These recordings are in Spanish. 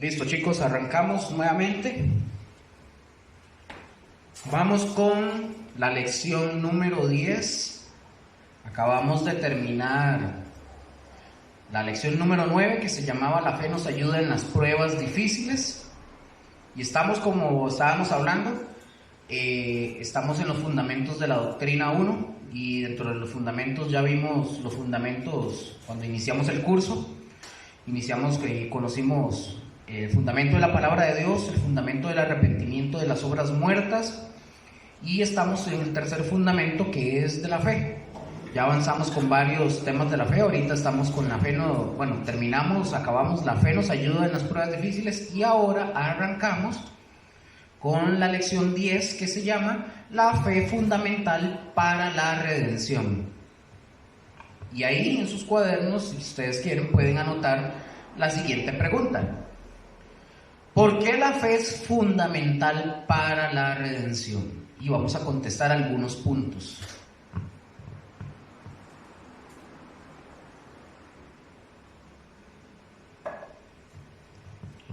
Listo, chicos, arrancamos nuevamente. Vamos con la lección número 10. Acabamos de terminar la lección número 9, que se llamaba La fe nos ayuda en las pruebas difíciles. Y estamos, como estábamos hablando, estamos en los fundamentos de la doctrina 1. Y dentro de los fundamentos ya vimos los fundamentos cuando iniciamos el curso. Conocimos el fundamento de la palabra de Dios, el fundamento del arrepentimiento de las obras muertas, y estamos en el tercer fundamento, que es de la fe. Ya avanzamos con varios temas de la fe. Ahorita estamos con la fe, acabamos la fe nos ayuda en las pruebas difíciles, y ahora arrancamos con la lección 10, que se llama la fe fundamental para la redención. Y ahí en sus cuadernos, si ustedes quieren, pueden anotar la siguiente pregunta: ¿por qué la fe es fundamental para la redención? Y vamos a contestar algunos puntos.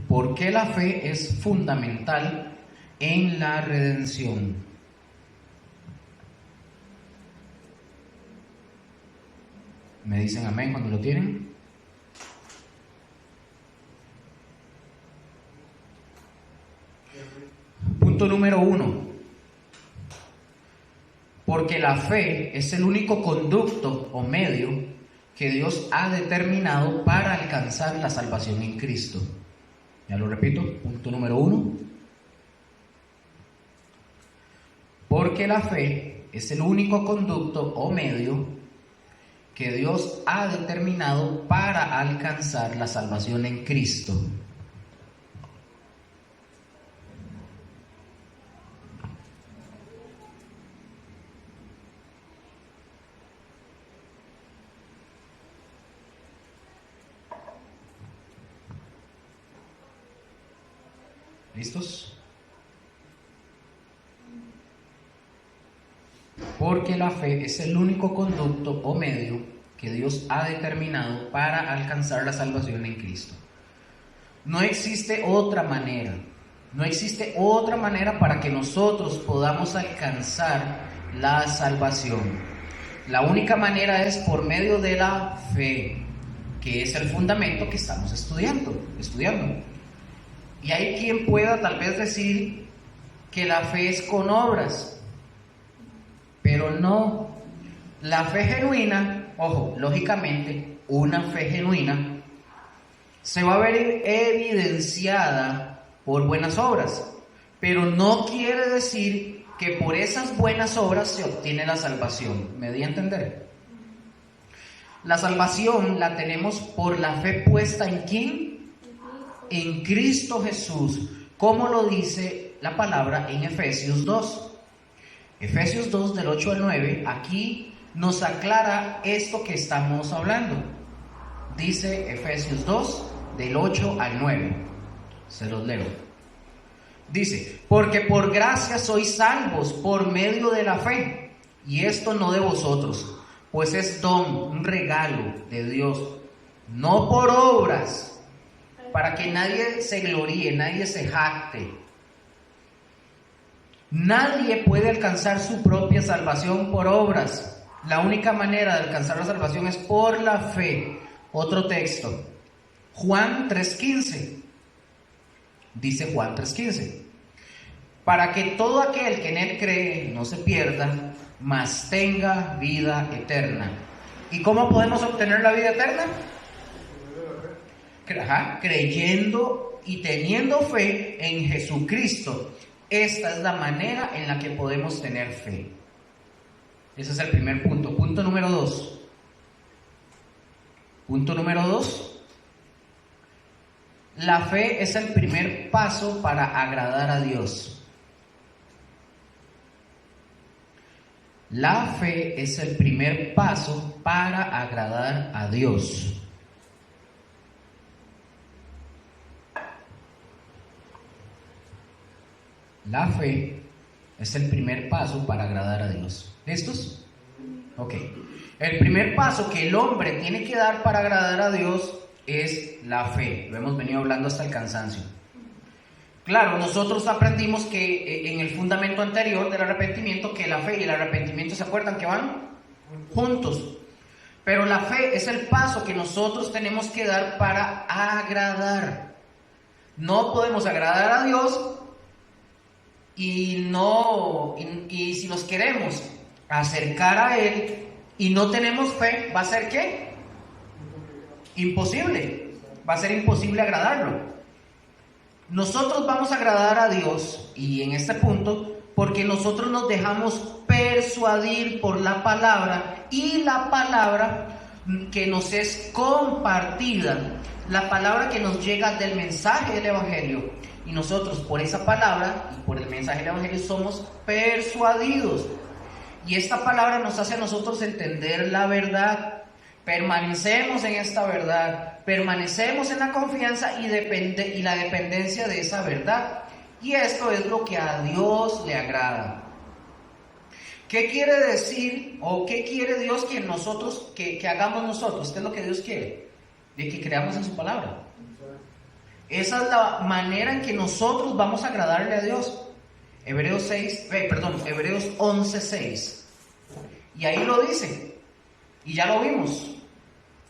¿Por qué la fe es fundamental en la redención? ¿Me dicen amén cuando lo tienen? Punto número 1. Porque la fe es el único conducto o medio que Dios ha determinado para alcanzar la salvación en Cristo. Ya lo repito, punto número 1. Porque la fe es el único conducto o medio que Dios ha determinado para alcanzar la salvación en Cristo. ¿Listos? Porque la fe es el único conducto o medio que Dios ha determinado para alcanzar la salvación en Cristo. No existe otra manera. No existe otra manera para que nosotros podamos alcanzar la salvación. La única manera es por medio de la fe, que es el fundamento que estamos estudiando. Y hay quien pueda tal vez decir que la fe es con obras, pero no. La fe genuina, ojo, lógicamente, una fe genuina se va a ver evidenciada por buenas obras, pero no quiere decir que por esas buenas obras se obtiene la salvación. ¿Me di a entender? La salvación la tenemos por la fe puesta ¿en quién? En Cristo Jesús, como lo dice la palabra en Efesios 2. Efesios 2 del 8 al 9, aquí nos aclara esto que estamos hablando. Dice Efesios 2 del 8 al 9. Se los leo. Dice: porque por gracia sois salvos por medio de la fe, y esto no de vosotros, pues es don, un regalo de Dios, no por obras, para que nadie se gloríe, nadie se jacte. Nadie puede alcanzar su propia salvación por obras. La única manera de alcanzar la salvación es por la fe. Otro texto, Juan 3:15. Dice Juan 3:15: para que todo aquel que en él cree no se pierda, mas tenga vida eterna. ¿Y cómo podemos obtener la vida eterna? Creyendo y teniendo fe en Jesucristo. Esta es la manera en la que podemos tener fe. Ese es el primer punto. Punto número 2. La fe es el primer paso para agradar a Dios. La fe es el primer paso para agradar a Dios. La fe es el primer paso para agradar a Dios. ¿Listos? Ok. El primer paso que el hombre tiene que dar para agradar a Dios es la fe. Lo hemos venido hablando hasta el cansancio. Claro, nosotros aprendimos que en el fundamento anterior del arrepentimiento, que la fe y el arrepentimiento, ¿se acuerdan que van juntos? Pero la fe es el paso que nosotros tenemos que dar para agradar. No podemos agradar a Dios y si nos queremos acercar a Él y no tenemos fe, ¿va a ser qué? Imposible. Va a ser imposible agradarlo. Nosotros vamos a agradar a Dios, y en este punto, porque nosotros nos dejamos persuadir por la palabra, y la palabra que nos es compartida, la palabra que nos llega del mensaje del Evangelio, y nosotros por esa palabra y por el mensaje del Evangelio somos persuadidos, y esta palabra nos hace a nosotros entender la verdad. Permanecemos en esta verdad, permanecemos en la confianza y la dependencia de esa verdad. Y esto es lo que a Dios le agrada. ¿Qué quiere decir o qué quiere Dios que nosotros, que hagamos nosotros? ¿Qué es lo que Dios quiere? De que creamos en su palabra. Esa es la manera en que nosotros vamos a agradarle a Dios. Hebreos 11:6. Y ahí lo dice. Y ya lo vimos.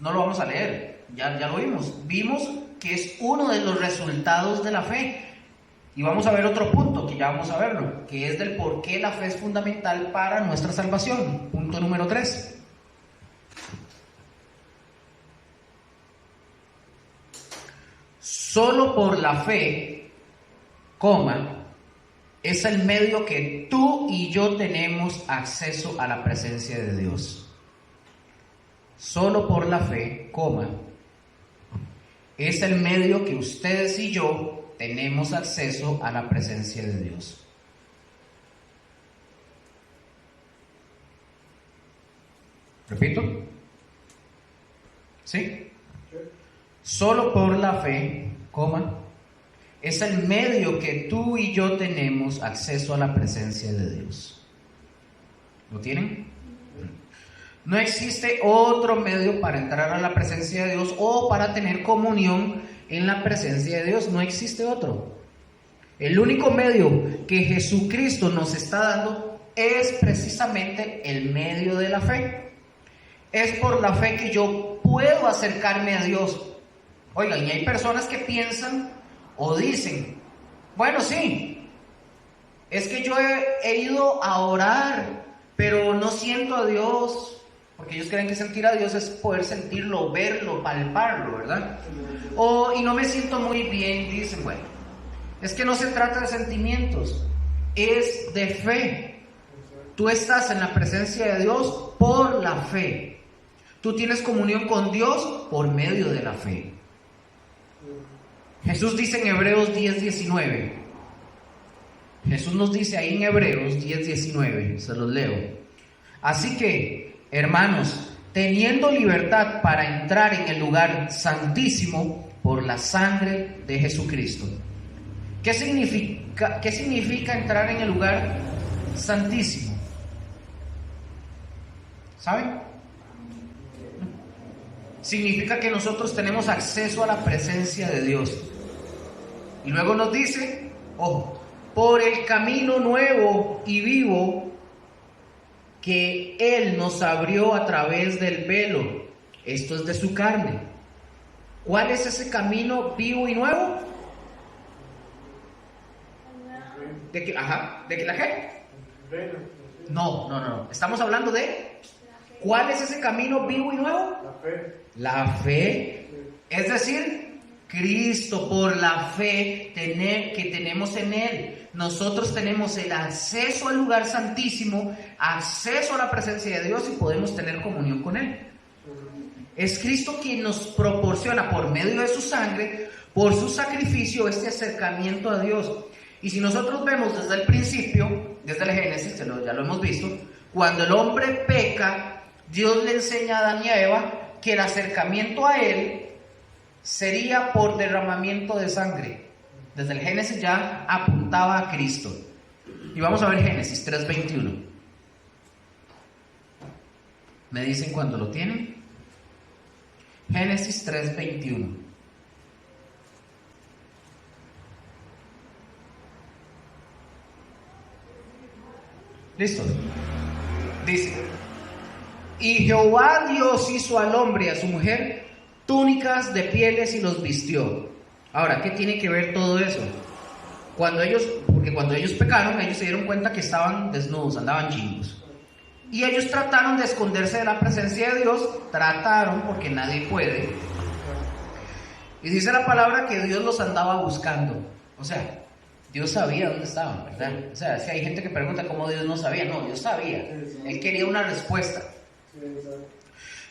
No lo vamos a leer, ya lo vimos. Vimos que es uno de los resultados de la fe. Y vamos a ver otro punto, que ya vamos a verlo, que es del por qué la fe es fundamental para nuestra salvación. Punto número 3. Solo por la fe, es el medio que tú y yo tenemos acceso a la presencia de Dios. Solo por la fe, es el medio que ustedes y yo tenemos acceso a la presencia de Dios. ¿Repito? ¿Sí? Solo por la fe, es el medio que tú y yo tenemos acceso a la presencia de Dios. ¿Lo tienen? No existe otro medio para entrar a la presencia de Dios o para tener comunión en la presencia de Dios. No existe otro. El único medio que Jesucristo nos está dando es precisamente el medio de la fe. Es por la fe que yo puedo acercarme a Dios. Oigan, y hay personas que piensan o dicen, bueno, sí, es que yo he ido a orar, pero no siento a Dios. Porque ellos creen que sentir a Dios es poder sentirlo, verlo, palparlo, ¿verdad? Y no me siento muy bien, dicen, bueno, es que no se trata de sentimientos, es de fe. Tú estás en la presencia de Dios por la fe. Tú tienes comunión con Dios por medio de la fe. Jesús dice en Hebreos 10:19. Jesús nos dice ahí en Hebreos 10:19, se los leo. Así que, hermanos, teniendo libertad para entrar en el lugar santísimo por la sangre de Jesucristo. ¿Qué significa entrar en el lugar santísimo? ¿Saben? Significa que nosotros tenemos acceso a la presencia de Dios. Y luego nos dice, ojo, por el camino nuevo y vivo que Él nos abrió a través del velo, esto es de su carne. ¿Cuál es ese camino vivo y nuevo? ¿De que la qué? No. Estamos hablando de ¿cuál es ese camino vivo y nuevo? La fe. Es decir, Cristo, por la fe que tenemos en Él. Nosotros tenemos el acceso al lugar santísimo, acceso a la presencia de Dios y podemos tener comunión con Él. Es Cristo quien nos proporciona por medio de su sangre, por su sacrificio, este acercamiento a Dios. Y si nosotros vemos desde el principio, desde el Génesis, ya lo hemos visto, cuando el hombre peca, Dios le enseña a Adán y a Eva que el acercamiento a Él sería por derramamiento de sangre. Desde el Génesis ya apuntaba a Cristo. Y vamos a ver Génesis 3:21. ¿Me dicen cuando lo tienen? Génesis 3:21. ¿Listo? Dice: y Jehová Dios hizo al hombre y a su mujer túnicas de pieles y los vistió. Ahora, ¿qué tiene que ver todo eso? Porque cuando ellos pecaron, ellos se dieron cuenta que estaban desnudos, andaban chingos. Y ellos trataron de esconderse de la presencia de Dios, porque nadie puede. Y dice la palabra que Dios los andaba buscando. O sea, Dios sabía dónde estaban, ¿verdad? O sea, si hay gente que pregunta cómo Dios no sabía, no, Dios sabía. Él quería una respuesta.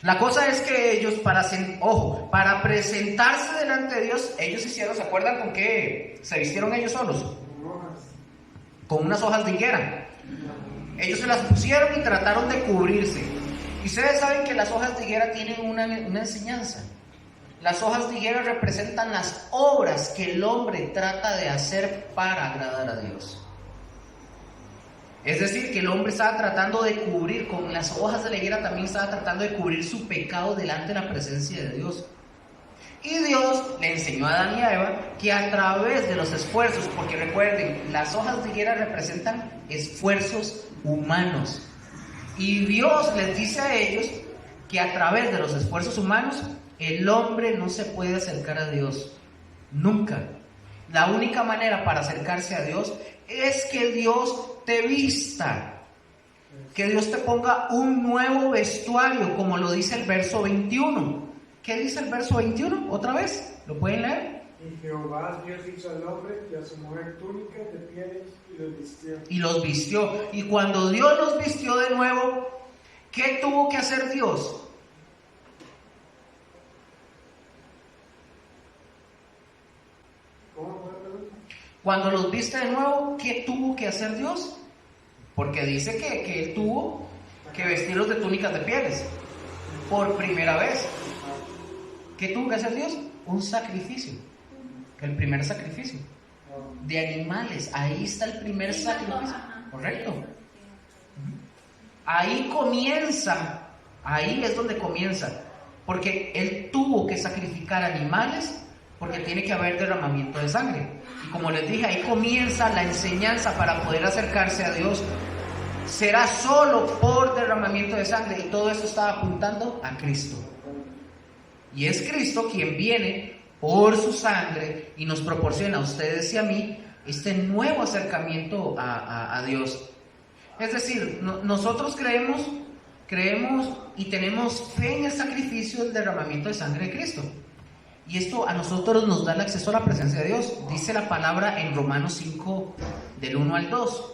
La cosa es que ellos, para presentarse delante de Dios, ellos hicieron, ¿se acuerdan con qué se vistieron ellos solos? Con unas hojas de higuera. Ellos se las pusieron y trataron de cubrirse. Y ustedes saben que las hojas de higuera tienen una enseñanza. Las hojas de higuera representan las obras que el hombre trata de hacer para agradar a Dios. Es decir, que el hombre estaba tratando de cubrir, con las hojas de la higuera también estaba tratando de cubrir su pecado delante de la presencia de Dios. Y Dios le enseñó a Adán y a Eva que a través de los esfuerzos, porque recuerden, las hojas de higuera representan esfuerzos humanos. Y Dios les dice a ellos que a través de los esfuerzos humanos, el hombre no se puede acercar a Dios. Nunca. La única manera para acercarse a Dios es que Dios te vista. Que Dios te ponga un nuevo vestuario, como lo dice el verso 21. ¿Qué dice el verso 21? ¿Otra vez? ¿Lo pueden leer? Y Jehová Dios hizo al hombre y a su mujer túnicas de pieles y los vistió. Y los vistió. Y cuando Dios los vistió de nuevo, ¿qué tuvo que hacer Dios? Cuando los viste de nuevo, ¿qué tuvo que hacer Dios? Porque dice que Él tuvo que vestirlos de túnicas de pieles. Por primera vez. ¿Qué tuvo que hacer Dios? Un sacrificio. El primer sacrificio. De animales. Ahí está el primer sacrificio. ¿Correcto? Ahí comienza. Ahí es donde comienza. Porque Él tuvo que sacrificar animales, porque tiene que haber derramamiento de sangre. Y como les dije, ahí comienza la enseñanza para poder acercarse a Dios. Será solo por derramamiento de sangre. Y todo esto estaba apuntando a Cristo. Y es Cristo quien viene por su sangre y nos proporciona a ustedes y a mí este nuevo acercamiento a Dios. Es decir, nosotros creemos y tenemos fe en el sacrificio del derramamiento de sangre de Cristo. Y esto a nosotros nos da el acceso a la presencia de Dios. Dice la palabra en Romanos 5, del 1 al 2.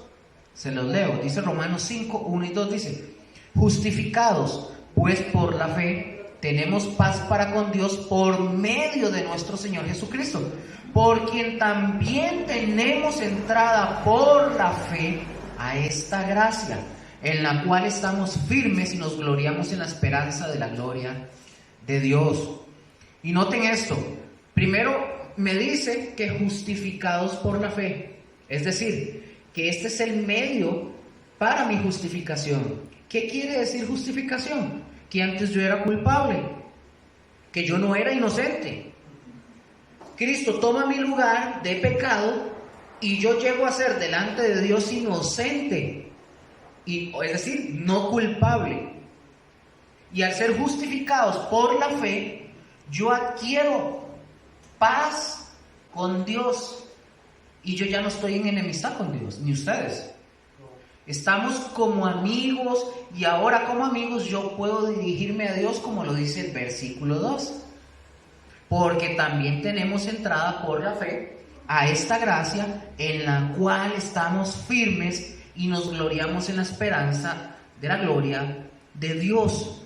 Se los leo. Dice Romanos 5, 1 y 2. Dice: justificados pues por la fe, tenemos paz para con Dios por medio de nuestro Señor Jesucristo, por quien también tenemos entrada por la fe a esta gracia, en la cual estamos firmes y nos gloriamos en la esperanza de la gloria de Dios. Y noten esto, primero me dice que justificados por la fe, es decir, que este es el medio para mi justificación. ¿Qué quiere decir justificación? Que antes yo era culpable, que yo no era inocente. Cristo toma mi lugar de pecado y yo llego a ser delante de Dios inocente, es decir, no culpable. Y al ser justificados por la fe, yo adquiero paz con Dios y yo ya no estoy en enemistad con Dios, ni ustedes. Estamos como amigos y ahora como amigos yo puedo dirigirme a Dios como lo dice el versículo 2. Porque también tenemos entrada por la fe a esta gracia en la cual estamos firmes y nos gloriamos en la esperanza de la gloria de Dios.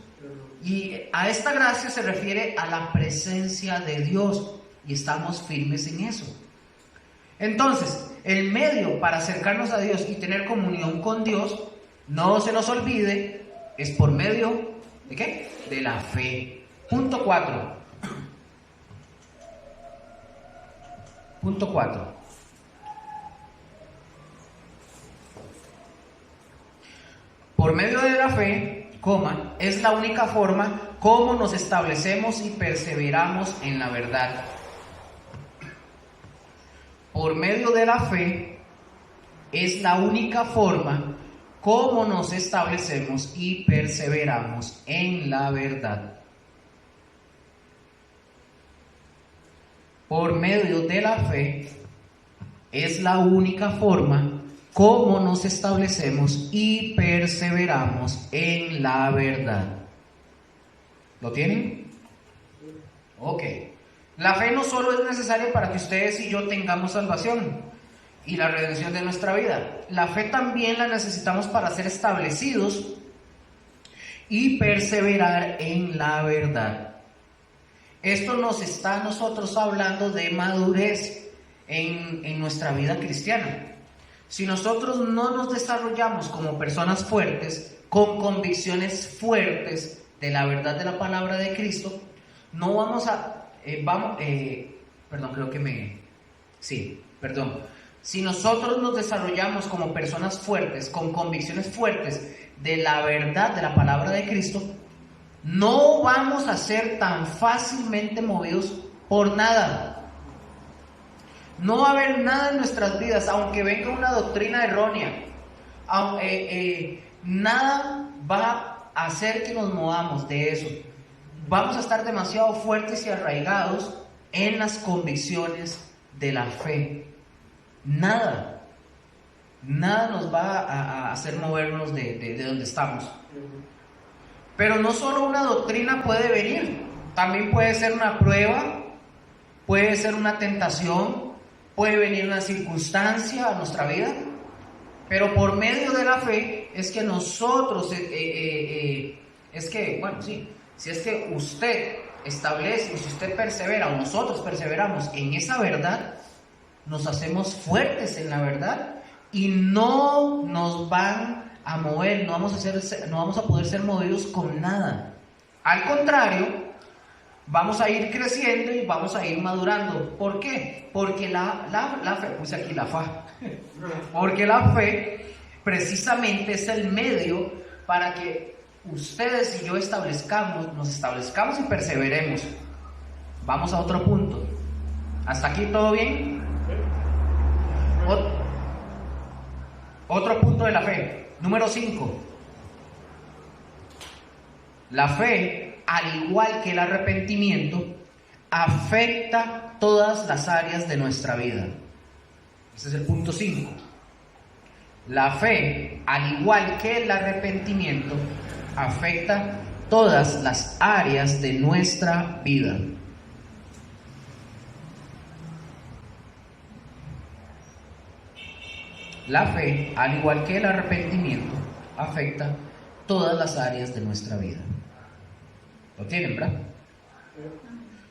Y a esta gracia se refiere a la presencia de Dios y estamos firmes en eso. Entonces, el medio para acercarnos a Dios y tener comunión con Dios, no se nos olvide, es por medio ¿de qué? De la fe. Punto 4. Punto 4. Por medio de la fe es la única forma como nos establecemos y perseveramos en la verdad. Por medio de la fe es la única forma como nos establecemos y perseveramos en la verdad. Por medio de la fe es la única forma como nos establecemos y perseveramos en la verdad. ¿Lo tienen? Ok. La fe no solo es necesaria para que ustedes y yo tengamos salvación y la redención de nuestra vida. La fe también la necesitamos para ser establecidos y perseverar en la verdad. Esto nos está a nosotros hablando de madurez en nuestra vida cristiana. Si nosotros no nos desarrollamos como personas fuertes, con convicciones fuertes de la verdad de la palabra de Cristo, no vamos a... Si nosotros nos desarrollamos como personas fuertes, con convicciones fuertes de la verdad de la palabra de Cristo, no vamos a ser tan fácilmente movidos por nada. No va a haber nada en nuestras vidas, aunque venga una doctrina errónea, nada va a hacer que nos movamos de eso. Vamos a estar demasiado fuertes y arraigados en las convicciones de la fe. Nada nos va a hacer movernos de donde estamos. Pero no solo una doctrina puede venir, también puede ser una prueba, puede ser una tentación, puede venir una circunstancia a nuestra vida, pero por medio de la fe es que nosotros, si es que usted establece, si usted persevera o nosotros perseveramos en esa verdad, nos hacemos fuertes en la verdad y no nos van a mover, no vamos a poder ser movidos con nada. Al contrario, vamos a ir creciendo y vamos a ir madurando. ¿Por qué? Porque la fe, puse aquí la fa, porque la fe precisamente es el medio para que ustedes y yo nos establezcamos y perseveremos. Vamos a otro punto. ¿Hasta aquí todo bien? Otro punto de la fe. Número 5. La fe, al igual que el arrepentimiento, afecta todas las áreas de nuestra vida. Ese es el punto 5. La fe, al igual que el arrepentimiento, afecta todas las áreas de nuestra vida. La fe, al igual que el arrepentimiento, afecta todas las áreas de nuestra vida. ¿Lo tienen, verdad?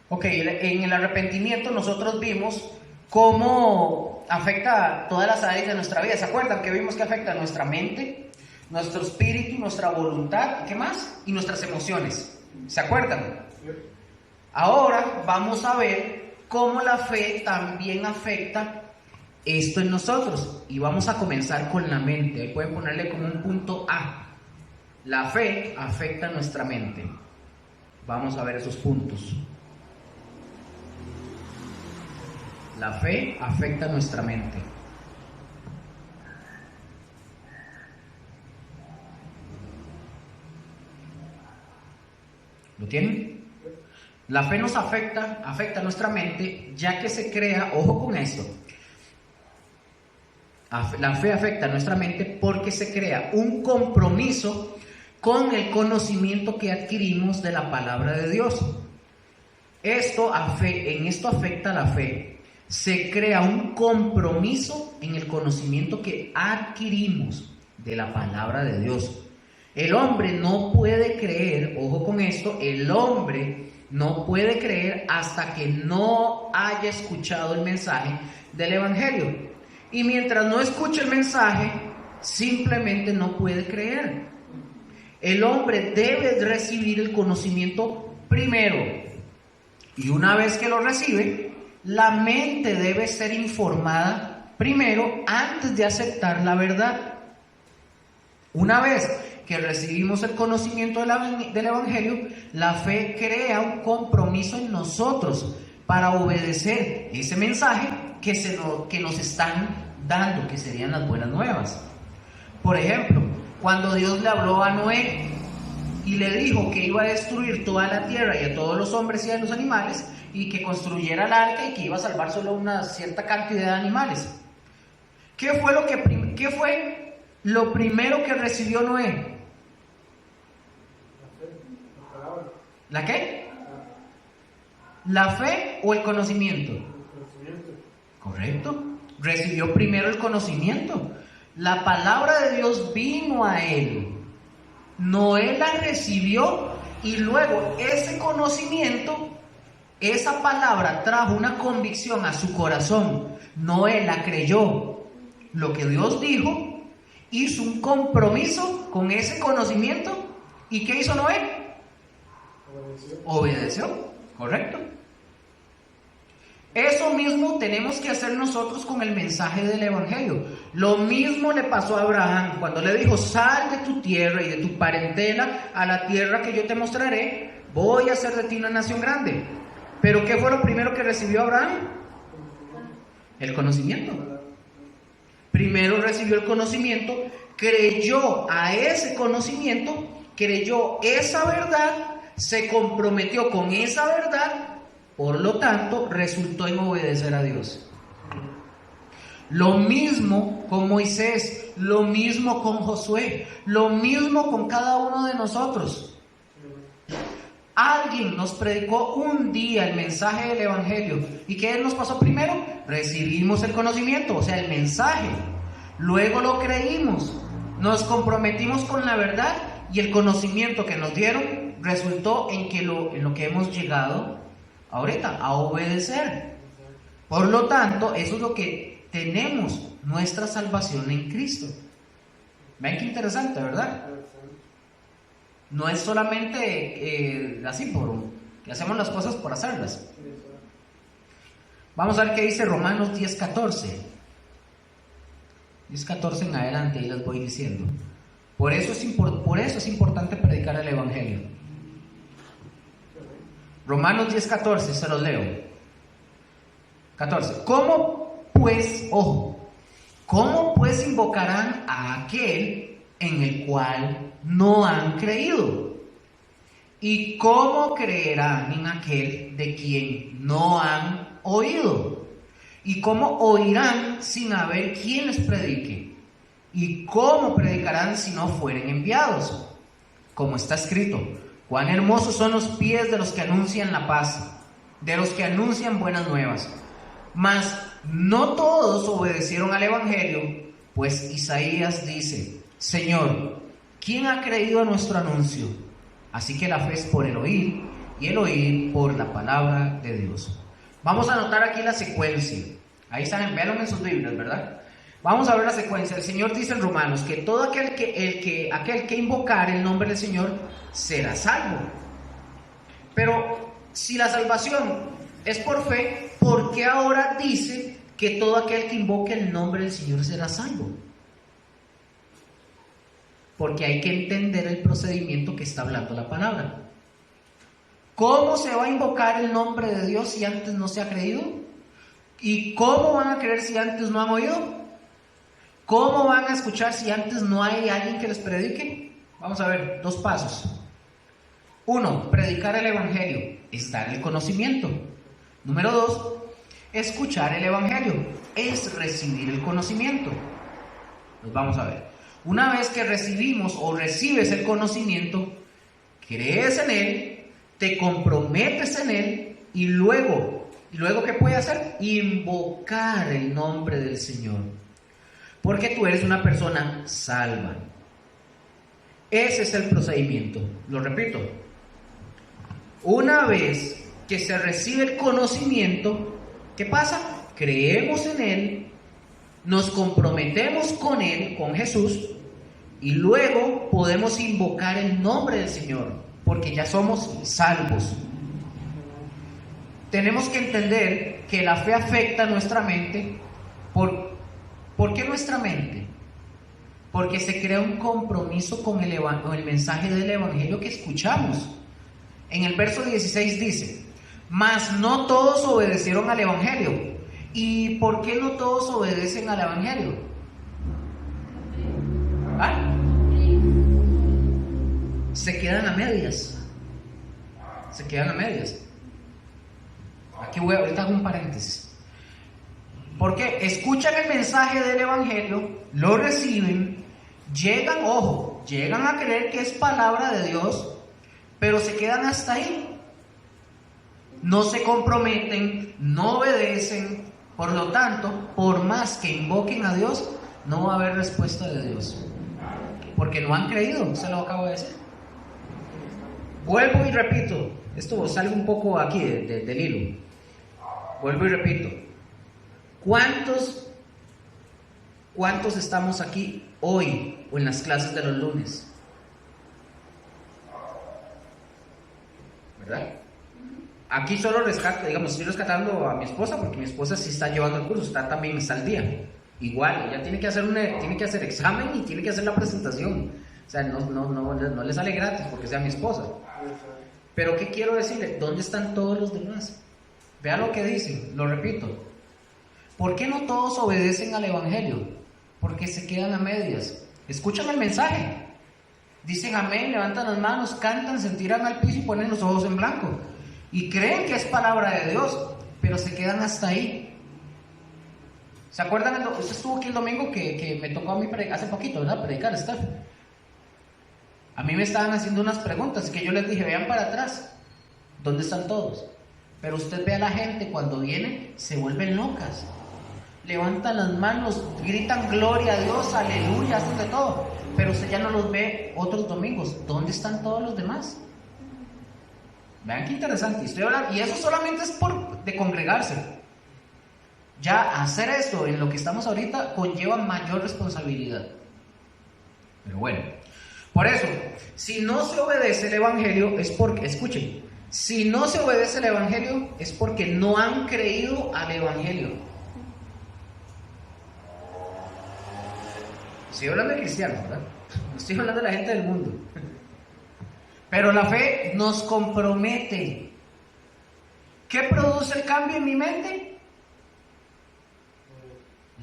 Ok, en el arrepentimiento nosotros vimos cómo afecta todas las áreas de nuestra vida. ¿Se acuerdan que vimos que afecta nuestra mente, nuestro espíritu, nuestra voluntad, ¿qué más? Y nuestras emociones. ¿Se acuerdan? Ahora vamos a ver cómo la fe también afecta esto en nosotros. Y vamos a comenzar con la mente. Ahí pueden ponerle como un punto A. La fe afecta nuestra mente. Vamos a ver esos puntos. La fe afecta nuestra mente. ¿Lo tienen? La fe nos afecta nuestra mente, ya que se crea, ojo con esto, la fe afecta nuestra mente porque se crea un compromiso con el conocimiento que adquirimos de la palabra de Dios. En esto afecta la fe. Se crea un compromiso en el conocimiento que adquirimos de la palabra de Dios. El hombre no puede creer, ojo con esto, el hombre no puede creer hasta que no haya escuchado el mensaje del Evangelio. Y mientras no escuche el mensaje, simplemente no puede creer. El hombre debe recibir el conocimiento primero. Y una vez que lo recibe, la mente debe ser informada primero antes de aceptar la verdad. Una vez que recibimos el conocimiento del Evangelio, la fe crea un compromiso en nosotros para obedecer ese mensaje que nos están dando, que serían las buenas nuevas. Por ejemplo, cuando Dios le habló a Noé y le dijo que iba a destruir toda la tierra y a todos los hombres y a los animales, y que construyera el arca y que iba a salvar solo una cierta cantidad de animales. ¿Qué fue lo primero que recibió Noé? ¿La qué? ¿La fe o el conocimiento? Correcto. Recibió primero el conocimiento. La palabra de Dios vino a él. Noé la recibió y luego ese conocimiento, esa palabra trajo una convicción a su corazón. Noé la creyó. Lo que Dios dijo, hizo un compromiso con ese conocimiento. ¿Y qué hizo Noé? Obedeció. Correcto. Eso mismo tenemos que hacer nosotros con el mensaje del Evangelio. Lo mismo le pasó a Abraham cuando le dijo: sal de tu tierra y de tu parentela a la tierra que yo te mostraré. Voy a hacer de ti una nación grande. ¿Pero qué fue lo primero que recibió Abraham? El conocimiento. Primero recibió el conocimiento, creyó a ese conocimiento, creyó esa verdad, se comprometió con esa verdad, por lo tanto resultó en obedecer a Dios. Lo mismo con Moisés, lo mismo con Josué, lo mismo con cada uno de nosotros. Alguien nos predicó un día el mensaje del Evangelio. ¿Y qué nos pasó primero? Recibimos el conocimiento, o sea, el mensaje. Luego lo creímos, nos comprometimos con la verdad y el conocimiento que nos dieron resultó en lo que hemos llegado ahorita, a obedecer. Por lo tanto, eso es lo que tenemos, nuestra salvación en Cristo. Ven qué interesante, ¿verdad? No es solamente así que hacemos las cosas por hacerlas. Vamos a ver qué dice Romanos 10:14. 10:14 en adelante, y les voy diciendo. Por eso es importante predicar el Evangelio. Romanos 10:14, se los leo. 14. ¿Cómo pues invocarán a aquel en el cual no han creído? ¿Y cómo creerán en aquel de quien no han oído? ¿Y cómo oirán sin haber quien les predique? ¿Y cómo predicarán si no fueren enviados? Como está escrito: cuán hermosos son los pies de los que anuncian la paz, de los que anuncian buenas nuevas. Mas no todos obedecieron al Evangelio, pues Isaías dice: Señor, ¿quién ha creído a nuestro anuncio? Así que la fe es por el oír, y el oír por la palabra de Dios. Vamos a anotar aquí la secuencia. Ahí están, véanlo en sus Biblias, ¿verdad? Vamos a ver la secuencia. El Señor dice en Romanos que todo aquel que invocar el nombre del Señor será salvo. Pero si la salvación es por fe, ¿por qué ahora dice que todo aquel que invoque el nombre del Señor será salvo? Porque hay que entender el procedimiento que está hablando la palabra. ¿Cómo se va a invocar el nombre de Dios si antes no se ha creído? ¿Y cómo van a creer si antes no han oído? ¿Cómo van a escuchar si antes no hay alguien que les predique? Vamos a ver, 2 pasos. 1, predicar el Evangelio, es dar el conocimiento. Número 2, escuchar el Evangelio, es recibir el conocimiento. Pues vamos a ver. Una vez que recibimos o recibes el conocimiento, crees en él, te comprometes en él y luego ¿qué puedes hacer? Invocar el nombre del Señor. Porque tú eres una persona salva. Ese es el procedimiento. Lo repito. Una vez que se recibe el conocimiento, ¿qué pasa? Creemos en él, nos comprometemos con él, con Jesús, y luego podemos invocar el nombre del Señor, porque ya somos salvos. Tenemos que entender que la fe afecta nuestra mente. ¿Por qué nuestra mente? Porque se crea un compromiso con el mensaje del Evangelio que escuchamos. En el verso 16 dice: mas no todos obedecieron al Evangelio. ¿Y por qué no todos obedecen al Evangelio? ¿Ah? Se quedan a medias. Se quedan a medias. Aquí ahorita hago un paréntesis. Porque escuchan el mensaje del Evangelio, lo reciben, llegan a creer que es palabra de Dios, pero se quedan hasta ahí. No se comprometen, no obedecen. Por lo tanto, por más que invoquen a Dios, no va a haber respuesta de Dios. Porque no han creído, se lo acabo de decir. Vuelvo y repito, esto sale un poco aquí del hilo. Vuelvo y repito. ¿Cuántos estamos aquí hoy o en las clases de los lunes? ¿Verdad? Aquí solo estoy rescatando a mi esposa porque mi esposa sí está llevando el curso, está al día. Igual, ella tiene que hacer examen y tiene que hacer la presentación. O sea, no le sale gratis porque sea mi esposa. Pero ¿qué quiero decirle? ¿Dónde están todos los demás? Vean lo que dice, lo repito. ¿Por qué no todos obedecen al Evangelio? Porque se quedan a medias. Escuchan el mensaje. Dicen amén, levantan las manos, cantan, se tiran al piso y ponen los ojos en blanco. Y creen que es palabra de Dios, pero se quedan hasta ahí. ¿Se acuerdan? Usted estuvo aquí el domingo que me tocó a mí hace poquito, ¿verdad? Predicar, Steph. A mí me estaban haciendo unas preguntas que yo les dije, vean para atrás. ¿Dónde están todos? Pero usted ve a la gente cuando viene, se vuelven locas. Levantan las manos, gritan gloria a Dios, aleluya, hacen de todo. Pero usted ya no los ve otros domingos. ¿Dónde están todos los demás? Vean qué interesante. Estoy hablando, y eso solamente es de congregarse. Ya hacer esto en lo que estamos ahorita conlleva mayor responsabilidad. Pero bueno, por eso, si no se obedece el Evangelio es porque, escuchen, si no se obedece el Evangelio es porque no han creído al Evangelio. Estoy hablando de cristianos, ¿verdad? No estoy hablando de la gente del mundo. Pero la fe nos compromete. ¿Qué produce el cambio en mi mente?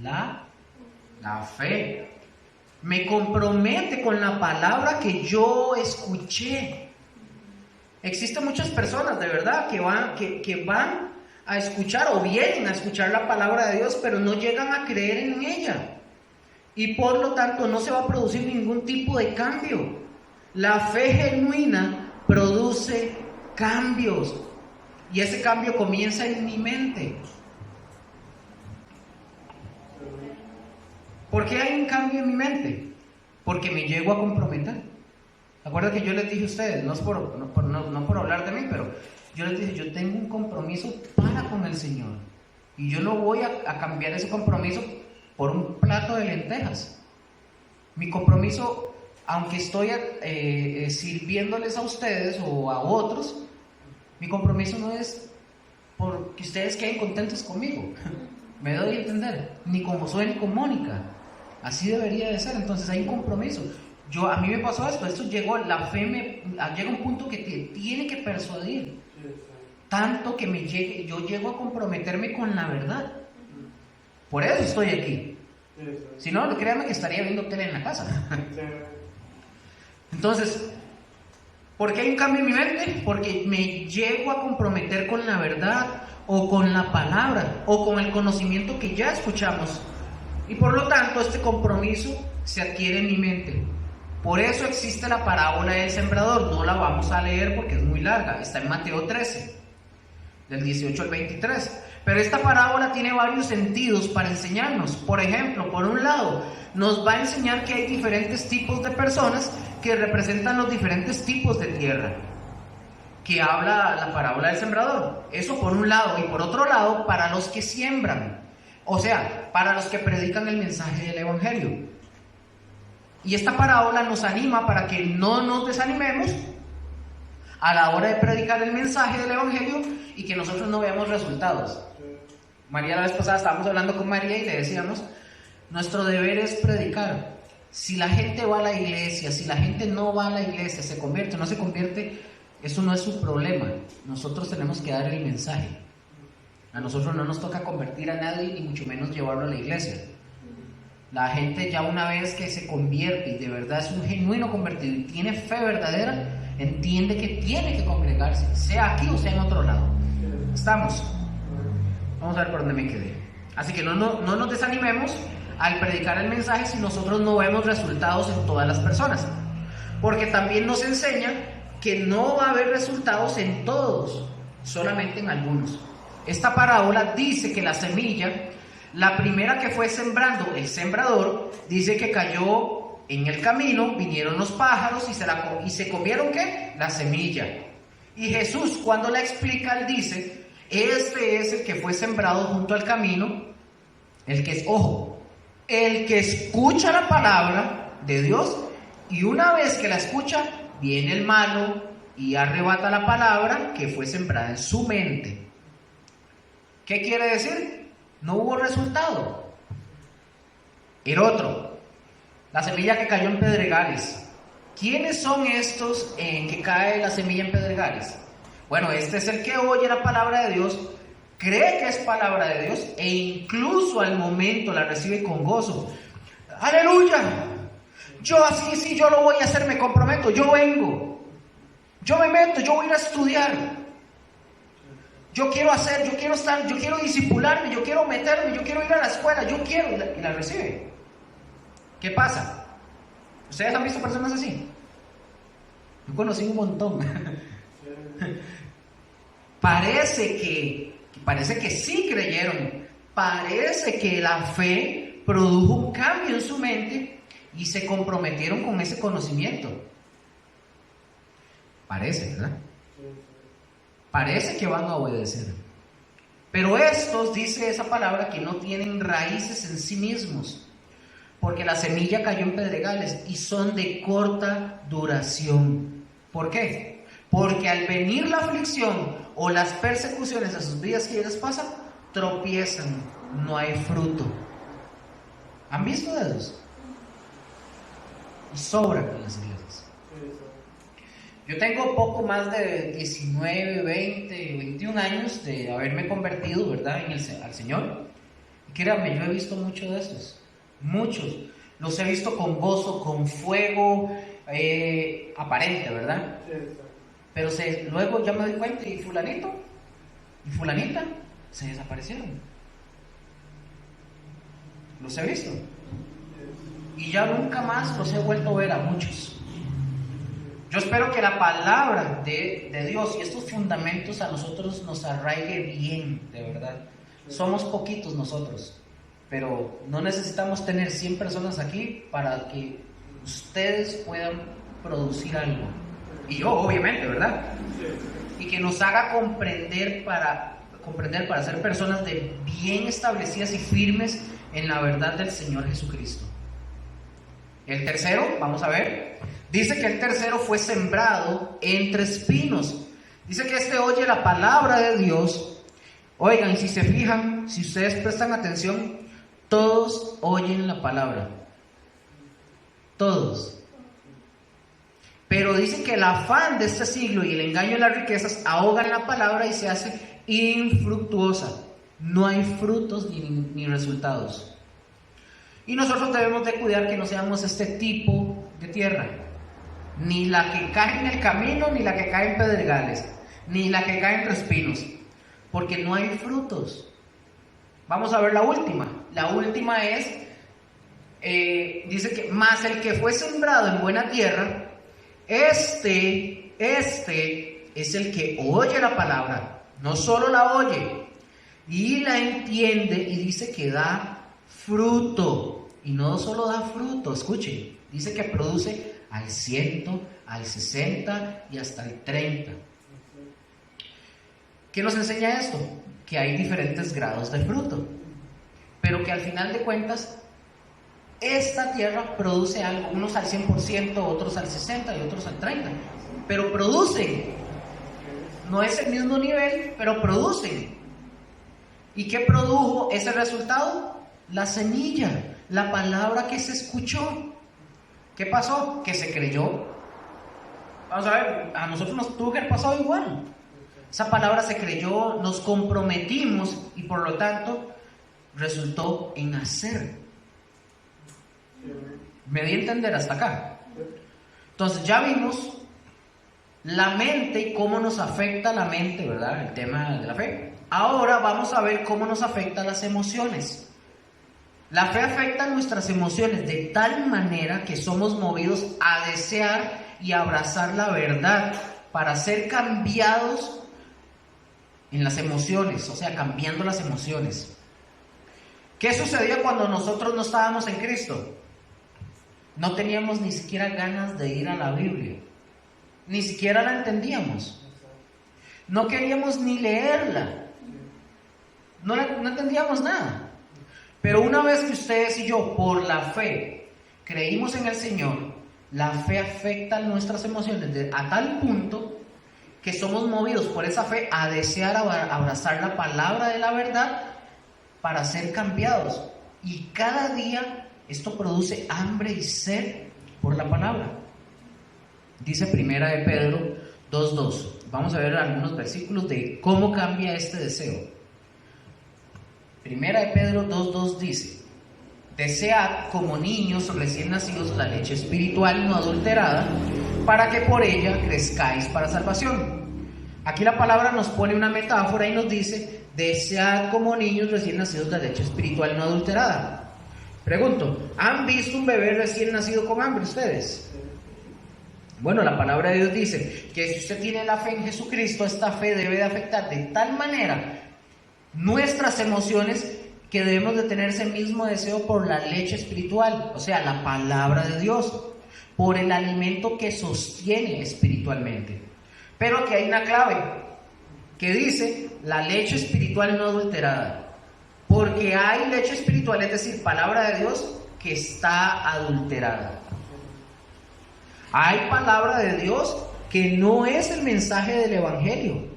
La fe. Me compromete con la palabra que yo escuché. Existen muchas personas, de verdad, que van a escuchar o vienen a escuchar la palabra de Dios, pero no llegan a creer en ella. Y por lo tanto no se va a producir ningún tipo de cambio. La fe genuina produce cambios. Y ese cambio comienza en mi mente. ¿Por qué hay un cambio en mi mente? Porque me llego a comprometer. ¿Acuerdan que yo les dije a ustedes? No por hablar de mí, pero yo les dije, yo tengo un compromiso para con el Señor. Y yo no voy a cambiar ese compromiso por un plato de lentejas. Mi compromiso, aunque estoy sirviéndoles a ustedes o a otros, mi compromiso no es porque ustedes queden contentos conmigo. Me doy a entender. Ni con Josué ni con Mónica. Así debería de ser. Entonces hay un compromiso. A mí me pasó esto llegó, la fe llega a un punto que te tiene que persuadir. Tanto que yo llego a comprometerme con la verdad. Por eso estoy aquí. Si no, créanme que estaría viendo tele en la casa. Entonces, ¿por qué hay un cambio en mi mente? Porque me llego a comprometer con la verdad, o con la palabra, o con el conocimiento que ya escuchamos. Y por lo tanto, este compromiso se adquiere en mi mente. Por eso existe la parábola del sembrador. No la vamos a leer porque es muy larga. Está en Mateo 13, del 18 al 23. Pero esta parábola tiene varios sentidos para enseñarnos. Por ejemplo, por un lado, nos va a enseñar que hay diferentes tipos de personas que representan los diferentes tipos de tierra que habla la parábola del sembrador. Eso por un lado. Y por otro lado, para los que siembran. O sea, para los que predican el mensaje del Evangelio. Y esta parábola nos anima para que no nos desanimemos a la hora de predicar el mensaje del Evangelio y que nosotros no veamos resultados. María, la vez pasada estábamos hablando con María y le decíamos, nuestro deber es predicar. Si la gente va a la iglesia, si la gente no va a la iglesia, se convierte o no se convierte, eso no es su problema. Nosotros tenemos que dar el mensaje. A nosotros no nos toca convertir a nadie, ni mucho menos llevarlo a la iglesia. La gente ya una vez que se convierte y de verdad es un genuino convertido y tiene fe verdadera, entiende que tiene que congregarse, sea aquí o sea en otro lado. ¿Estamos? Vamos a ver por dónde me quedé. Así que no nos desanimemos al predicar el mensaje si nosotros no vemos resultados en todas las personas, porque también nos enseña que no va a haber resultados en todos, solamente en algunos. Esta parábola dice que la semilla, la primera que fue sembrando el sembrador, dice que cayó en el camino, vinieron los pájaros y se comieron ¿qué? La semilla. Y Jesús, cuando la explica, él dice: este es el que fue sembrado junto al camino, el que es, ojo, el que escucha la palabra de Dios y una vez que la escucha, viene el malo y arrebata la palabra que fue sembrada en su mente. ¿Qué quiere decir? No hubo resultado. El otro, la semilla que cayó en pedregales. ¿Quiénes son estos en que cae la semilla en pedregales? Bueno, este es el que oye la palabra de Dios, cree que es palabra de Dios e incluso al momento la recibe con gozo. ¡Aleluya! Yo así, sí, yo lo voy a hacer, me comprometo, yo vengo, yo me meto, yo voy a ir a estudiar, yo quiero hacer, yo quiero estar, yo quiero discipularme, yo quiero meterme, yo quiero ir a la escuela, yo quiero, y la recibe. ¿Qué pasa? ¿Ustedes han visto personas así? Yo conocí un montón. Parece que sí creyeron, parece que la fe produjo un cambio en su mente y se comprometieron con ese conocimiento. Parece, ¿verdad? Parece que van a obedecer. Pero estos, dice esa palabra, que no tienen raíces en sí mismos, porque la semilla cayó en pedregales y son de corta duración. ¿Por qué? Porque al venir la aflicción o las persecuciones a sus vidas que les pasan, tropiezan, no hay fruto. ¿Han visto de esos? Y sobran en las iglesias. Yo tengo poco más de 19, 20, 21 años de haberme convertido, ¿verdad?, al Señor. Y créanme, yo he visto muchos de estos. Muchos. Los he visto con gozo, con fuego aparente, ¿verdad? Pero luego ya me doy cuenta, y fulanito y fulanita se desaparecieron. Los he visto. Y ya nunca más los he vuelto a ver a muchos. Yo espero que la palabra de Dios y estos fundamentos a nosotros nos arraigue bien, de verdad. Somos poquitos nosotros, pero no necesitamos tener 100 personas aquí para que ustedes puedan producir algo. Y yo, obviamente, ¿verdad? Y que nos haga comprender para ser personas bien establecidas y firmes en la verdad del Señor Jesucristo. El tercero, vamos a ver, dice que el tercero fue sembrado entre espinos. Dice que oye la palabra de Dios. Oigan, si se fijan, si ustedes prestan atención, todos oyen la palabra. Todos. Pero dice que el afán de este siglo y el engaño de las riquezas ahogan la palabra y se hace infructuosa. No hay frutos ni resultados. Y nosotros debemos de cuidar que no seamos este tipo de tierra. Ni la que cae en el camino, ni la que cae en pedregales, ni la que cae entre espinos. Porque no hay frutos. Vamos a ver la última. La última es, dice que más el que fue sembrado en buena tierra, este es el que oye la palabra, no solo la oye, y la entiende, y dice que da fruto, y no solo da fruto, escuchen, dice que produce al 100, al 60 y hasta el 30. ¿Qué nos enseña esto? Que hay diferentes grados de fruto, pero que al final de cuentas esta tierra produce algo, unos al 100%, otros al 60% y otros al 30%, pero producen. No es el mismo nivel, pero producen. ¿Y qué produjo ese resultado? La semilla, la palabra que se escuchó. ¿Qué pasó? Que se creyó. Vamos a ver, a nosotros nos tuvo que haber pasado igual. Esa palabra se creyó, nos comprometimos y por lo tanto resultó en hacer. ¿Me di a entender hasta acá? Entonces ya vimos la mente y cómo nos afecta la mente, ¿verdad? El tema de la fe. Ahora vamos a ver cómo nos afecta las emociones. La fe afecta nuestras emociones de tal manera que somos movidos a desear y abrazar la verdad para ser cambiados en las emociones, o sea, cambiando las emociones. ¿Qué sucedía cuando nosotros no estábamos en Cristo? No teníamos ni siquiera ganas de ir a la Biblia, ni siquiera la entendíamos, no queríamos ni leerla, no entendíamos nada. Pero una vez que ustedes y yo, por la fe, creímos en el Señor, la fe afecta nuestras emociones a tal punto que somos movidos por esa fe a desear abrazar la palabra de la verdad para ser cambiados. Y cada día esto produce hambre y sed por la palabra. Dice Primera de Pedro 2:2. Vamos a ver algunos versículos de cómo cambia este deseo. Primera de Pedro 2:2 dice: desead como niños recién nacidos la leche espiritual no adulterada, para que por ella crezcáis para salvación. Aquí la palabra nos pone una metáfora y nos dice: desead como niños recién nacidos la leche espiritual no adulterada. Pregunto, ¿han visto un bebé recién nacido con hambre ustedes? Bueno, la palabra de Dios dice que si usted tiene la fe en Jesucristo, esta fe debe de afectar de tal manera nuestras emociones que debemos de tener ese mismo deseo por la leche espiritual, o sea, la palabra de Dios, por el alimento que sostiene espiritualmente. Pero aquí hay una clave que dice la leche espiritual no adulterada, porque hay leche espiritual, es decir, palabra de Dios que está adulterada. Hay palabra de Dios que no es el mensaje del Evangelio.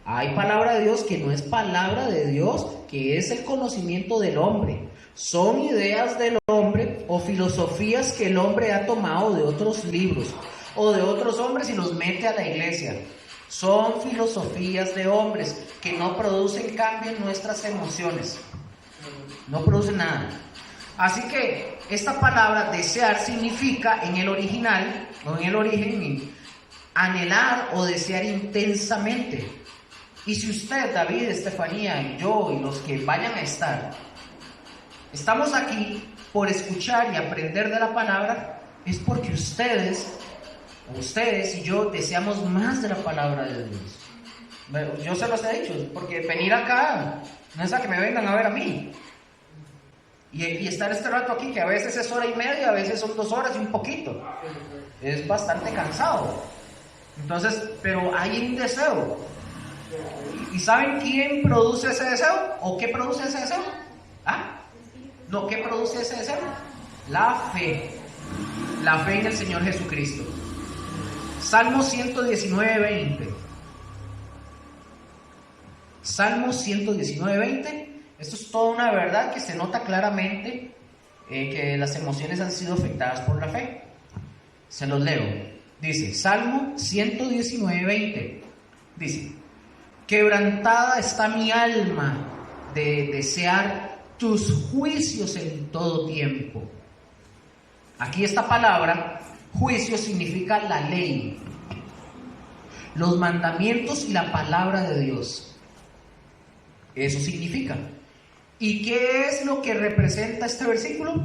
Hay palabra de Dios que no es palabra de Dios, que es el conocimiento del hombre. Son ideas del hombre o filosofías que el hombre ha tomado de otros libros o de otros hombres y los mete a la iglesia. Son filosofías de hombres que no producen cambio en nuestras emociones. No producen nada. Así que esta palabra desear significa en el original, o en el origen, anhelar o desear intensamente. Y si usted, David, Estefanía y yo y los que vayan a estar, estamos aquí por escuchar y aprender de la palabra, es porque ustedes y yo deseamos más de la palabra de Dios. Yo se los he dicho, porque venir acá no es a que me vengan a ver a mí. Y estar este rato aquí, que a veces es hora y media, a veces son 2 horas y un poquito. Es bastante cansado. Entonces, pero hay un deseo. ¿Y saben quién produce ese deseo? ¿O qué produce ese deseo? No, ¿qué produce ese deseo? La fe. La fe en el Señor Jesucristo. Salmo 119:20. Salmo 119:20. Esto es toda una verdad que se nota claramente que las emociones han sido afectadas por la fe. Se los leo. Dice, Salmo 119:20. Dice: quebrantada está mi alma de desear tus juicios en todo tiempo. Aquí esta palabra, juicio, significa la ley, los mandamientos y la palabra de Dios. Eso significa. ¿Y qué es lo que representa este versículo?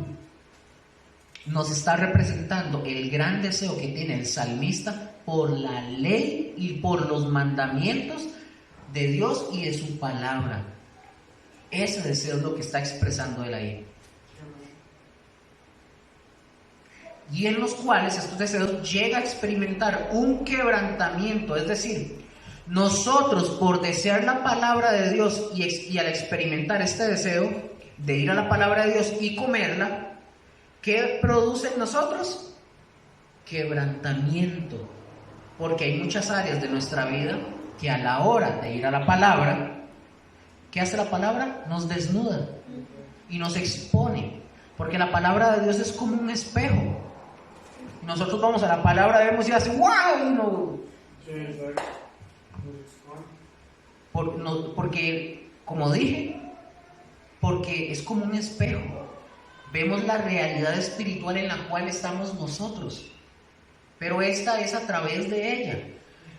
Nos está representando el gran deseo que tiene el salmista por la ley y por los mandamientos de Dios y de su palabra. Ese deseo es lo que está expresando él ahí. Y en los cuales estos deseos llega a experimentar un quebrantamiento, es decir, nosotros por desear la palabra de Dios y al experimentar este deseo de ir a la palabra de Dios y comerla, ¿qué produce en nosotros? Quebrantamiento. Porque hay muchas áreas de nuestra vida que a la hora de ir a la palabra, ¿qué hace la palabra? Nos desnuda y nos expone. Porque la palabra de Dios es como un espejo. nosotros vamos a la palabra, vemos y hace ¡wow! No. Sí, exacto. Porque, como dije, porque es como un espejo. Vemos la realidad espiritual en la cual estamos nosotros. Pero esta es a través de ella.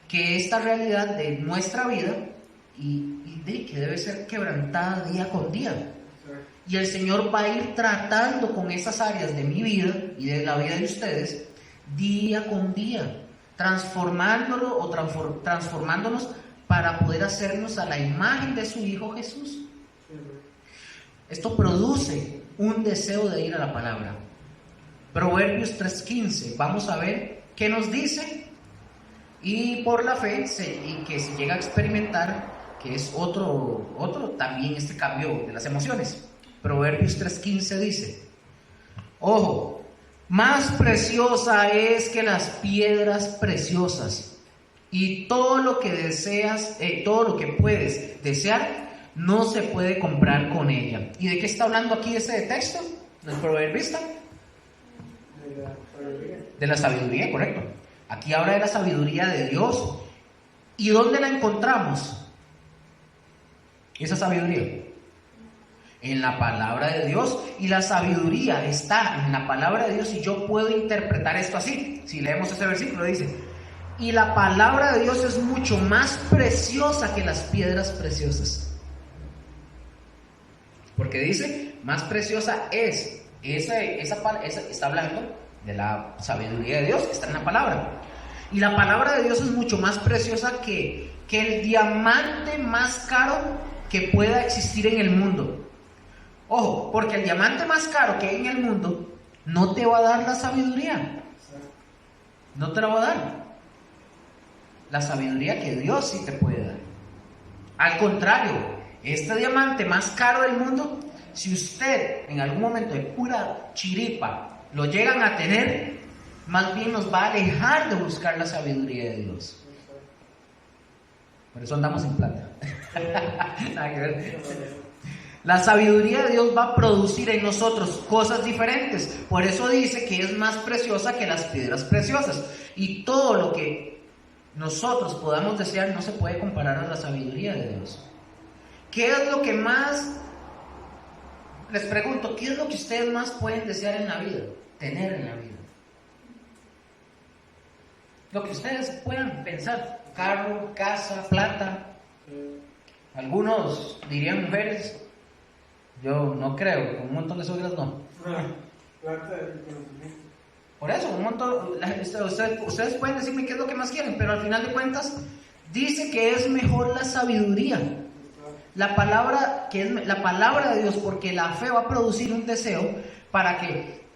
Que esta realidad de nuestra vida que debe ser quebrantada día con día. Y el Señor va a ir tratando con esas áreas de mi vida y de la vida de ustedes día con día, transformándonos para poder hacernos a la imagen de su Hijo Jesús. Esto produce un deseo de ir a la palabra. Proverbios 3:15, vamos a ver qué nos dice. Y por la fe, y que se llega a experimentar, que es otro también este cambio de las emociones. Proverbios 3:15 dice: ojo, más preciosa es que las piedras preciosas, y todo lo que deseas, todo lo que puedes desear, no se puede comprar con ella. ¿Y de qué está hablando aquí ese texto? ¿Del proverbista? De la sabiduría. De la sabiduría, correcto. Aquí habla de la sabiduría de Dios. ¿Y dónde la encontramos? Esa sabiduría en la palabra de Dios, y la sabiduría está en la palabra de Dios. Y yo puedo interpretar esto así. Si leemos este versículo, dice: y la palabra de Dios es mucho más preciosa que las piedras preciosas. Porque dice, más preciosa es. Esa está hablando de la sabiduría de Dios, que está en la palabra. Y la palabra de Dios es mucho más preciosa que el diamante más caro que pueda existir en el mundo. Ojo, porque el diamante más caro que hay en el mundo no te va a dar la sabiduría. No te la va a dar. La sabiduría que Dios sí te puede dar. Al contrario, este diamante más caro del mundo, si usted en algún momento de pura chiripa lo llegan a tener, más bien nos va a alejar de buscar la sabiduría de Dios. Por eso andamos en plata. Nada que ver. La sabiduría de Dios va a producir en nosotros cosas diferentes. Por eso dice que es más preciosa que las piedras preciosas. Y todo lo que nosotros podamos desear no se puede comparar a la sabiduría de Dios. ¿Qué es lo que más, les pregunto, qué es lo que ustedes más pueden desear en la vida? Tener en la vida. Lo que ustedes puedan pensar: carro, casa, plata. Algunos dirían mujeres. Yo no creo, un montón de suegras no. Plata y conocimiento. Por eso, un montón. Ustedes pueden decirme qué es lo que más quieren, pero al final de cuentas dice que es mejor la sabiduría. La palabra de Dios, porque la fe va a producir un deseo para que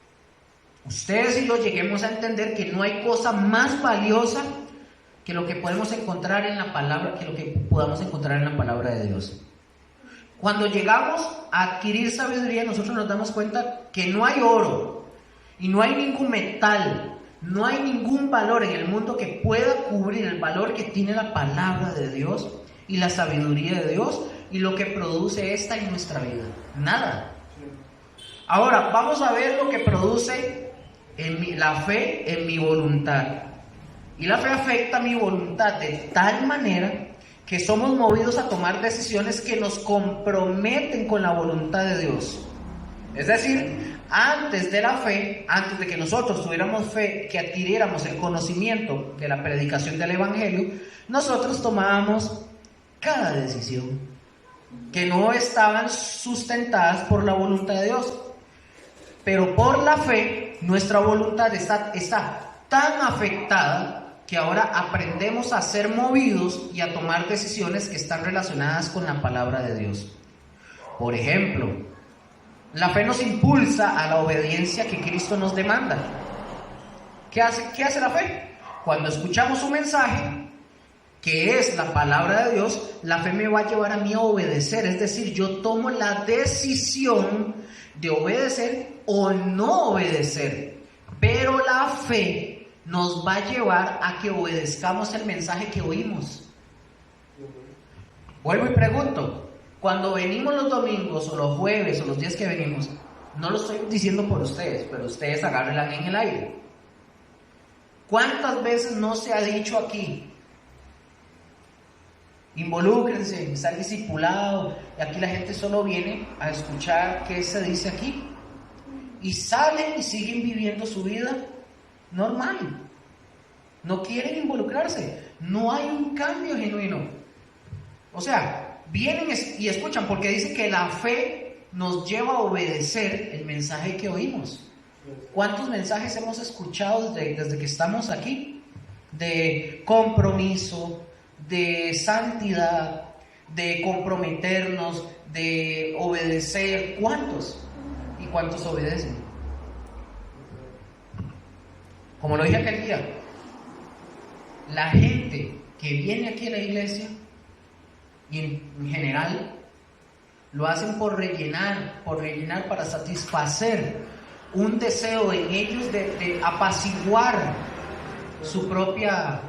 ustedes y yo lleguemos a entender que no hay cosa más valiosa que lo que podemos encontrar en la palabra, que lo que podamos encontrar en la palabra de Dios. Cuando llegamos a adquirir sabiduría, nosotros nos damos cuenta que no hay oro y no hay ningún metal, no hay ningún valor en el mundo que pueda cubrir el valor que tiene la palabra de Dios y la sabiduría de Dios y lo que produce esta en nuestra vida. Nada. Ahora, vamos a ver lo que produce la fe en mi voluntad. Y la fe afecta mi voluntad de tal manera que somos movidos a tomar decisiones que nos comprometen con la voluntad de Dios. Es decir, antes de la fe, antes de que nosotros tuviéramos fe, que adquiriéramos el conocimiento de la predicación del Evangelio, nosotros tomábamos cada decisión que no estaban sustentadas por la voluntad de Dios. Pero por la fe, nuestra voluntad está tan afectada que ahora aprendemos a ser movidos y a tomar decisiones que están relacionadas con la palabra de Dios. Por ejemplo, la fe nos impulsa a la obediencia que Cristo nos demanda. ¿Qué hace la fe? Cuando escuchamos un mensaje, que es la palabra de Dios, la fe me va a llevar a mí a obedecer. Es decir, yo tomo la decisión de obedecer o no obedecer. Pero la fe nos va a llevar a que obedezcamos el mensaje que oímos. Vuelvo y pregunto, cuando venimos los domingos o los jueves o los días que venimos, no lo estoy diciendo por ustedes, pero ustedes agárrenla en el aire. ¿Cuántas veces no se ha dicho aquí? Involúcrense, estar discipulado. Y aquí la gente solo viene a escuchar qué se dice aquí. Y salen y siguen viviendo su vida normal. No quieren involucrarse. No hay un cambio genuino. O sea, vienen y escuchan porque dice que la fe nos lleva a obedecer el mensaje que oímos. ¿Cuántos mensajes hemos escuchado desde que estamos aquí? De compromiso, de santidad, de comprometernos, de obedecer. ¿Cuántos? ¿Y cuántos obedecen? Como lo dije aquel día, la gente que viene aquí a la iglesia, y en general, lo hacen por rellenar para satisfacer un deseo en ellos de apaciguar su propia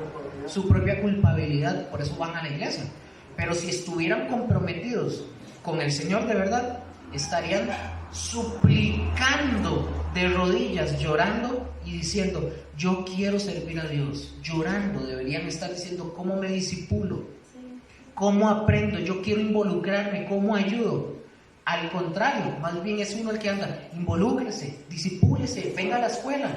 culpabilidad. Por eso van a la iglesia. Pero si estuvieran comprometidos con el Señor de verdad, estarían suplicando de rodillas, llorando y diciendo: yo quiero servir a Dios. Llorando, deberían estar diciendo: ¿cómo me disipulo? ¿Cómo aprendo? Yo quiero involucrarme, ¿cómo ayudo? Al contrario, más bien es uno el que anda: involúcrese, disipúlese, venga a la escuela,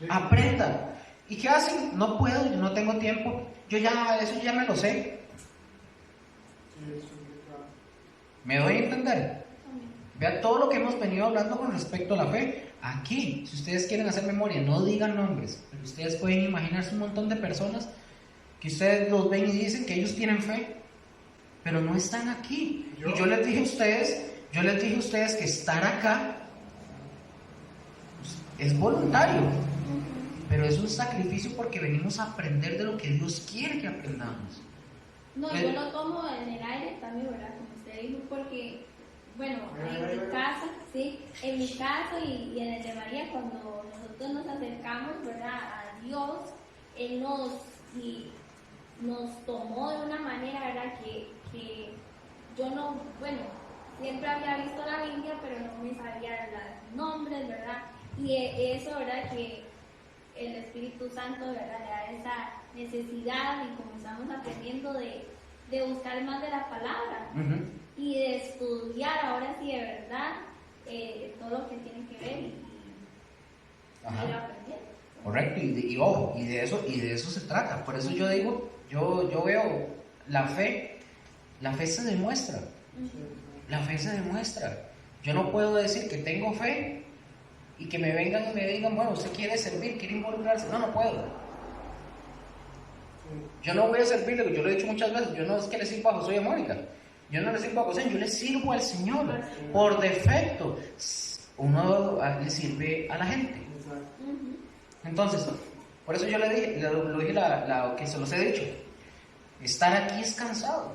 aprenda. ¿Y qué hacen? No puedo, yo no tengo tiempo, eso ya me lo sé. ¿Me doy a entender? Vea todo lo que hemos venido hablando con respecto a la fe. Aquí, si ustedes quieren hacer memoria, no digan nombres, pero ustedes pueden imaginarse un montón de personas que ustedes los ven y dicen que ellos tienen fe, pero no están aquí. Y yo les dije a ustedes que estar acá es voluntario, pero es un sacrificio porque venimos a aprender de lo que Dios quiere que aprendamos. No, yo lo tomo en el aire también, ¿verdad? Como usted dijo, porque, bueno, en mi casa, sí, en mi caso y en el de María, cuando nosotros nos acercamos, ¿verdad?, a Dios, Él nos tomó de una manera, ¿verdad?, que yo no, bueno, siempre había visto la Biblia, pero no me sabía los nombres, ¿verdad? Y eso, ¿verdad?, que el Espíritu Santo, ¿verdad?, le da esa necesidad, y como estamos aprendiendo de buscar más de la palabra y de estudiar ahora sí de verdad todo lo que tiene que ver y ir aprendiendo. Correcto, y ojo, y de eso se trata. Por eso yo digo, yo veo la fe se demuestra. La fe se demuestra. Yo no puedo decir que tengo fe y que me vengan y me digan: bueno, usted quiere servir, quiere involucrarse. No puedo. Yo no voy a servirle, yo lo he dicho muchas veces, yo no es que le sirvo a Josué y a Mónica, yo no le sirvo a José, yo le sirvo al Señor. Por defecto, uno le sirve a la gente. Entonces, por eso yo le dije, lo dije que se los he dicho, estar aquí es cansado.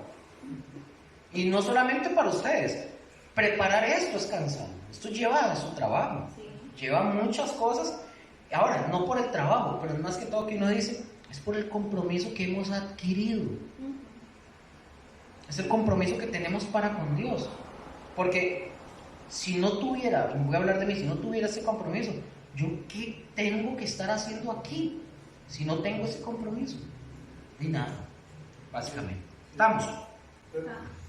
Y no solamente para ustedes, preparar esto es cansado. Esto lleva su trabajo, lleva muchas cosas. Ahora, no por el trabajo, pero es más que todo que uno dice, es por el compromiso que hemos adquirido. Es el compromiso que tenemos para con Dios. Porque si no tuviera, voy a hablar de mí, si no tuviera ese compromiso, ¿yo qué tengo que estar haciendo aquí? Si no tengo ese compromiso, ni nada, básicamente. ¿Estamos?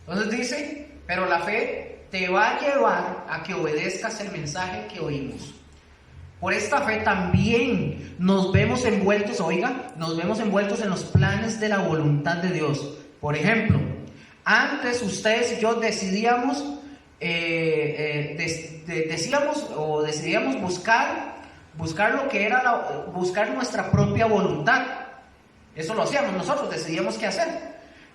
Entonces dice, pero la fe te va a llevar a que obedezcas el mensaje que oímos. Por esta fe también nos vemos envueltos en los planes de la voluntad de Dios. Por ejemplo, antes ustedes y yo decidíamos buscar lo que era buscar nuestra propia voluntad. Eso lo hacíamos nosotros, decidíamos qué hacer.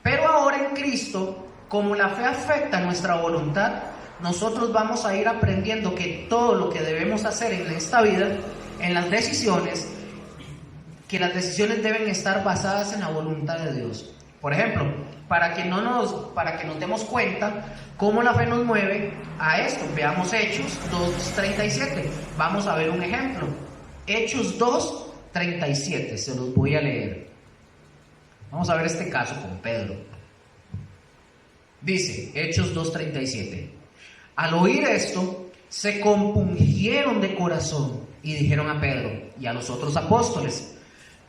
Pero ahora en Cristo, como la fe afecta nuestra voluntad, nosotros vamos a ir aprendiendo que todo lo que debemos hacer en esta vida, en las decisiones, que las decisiones deben estar basadas en la voluntad de Dios. Por ejemplo, para que nos demos cuenta cómo la fe nos mueve a esto, veamos Hechos 2:37. Vamos a ver un ejemplo. Hechos 2:37, se los voy a leer. Vamos a ver este caso con Pedro. Dice, Hechos 2:37. Al oír esto, se compungieron de corazón y dijeron a Pedro y a los otros apóstoles: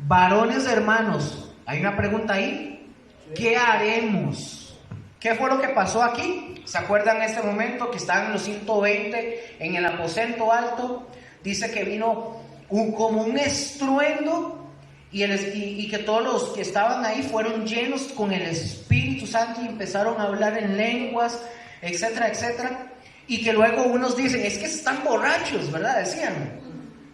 Varones hermanos, hay una pregunta ahí. ¿Qué haremos? ¿Qué fue lo que pasó aquí? ¿Se acuerdan en este momento que estaban los 120 en el aposento alto? Dice que vino como un estruendo y que todos los que estaban ahí fueron llenos con el Espíritu Santo y empezaron a hablar en lenguas, etcétera, etcétera. Y que luego unos dicen, es que están borrachos, ¿verdad? Decían.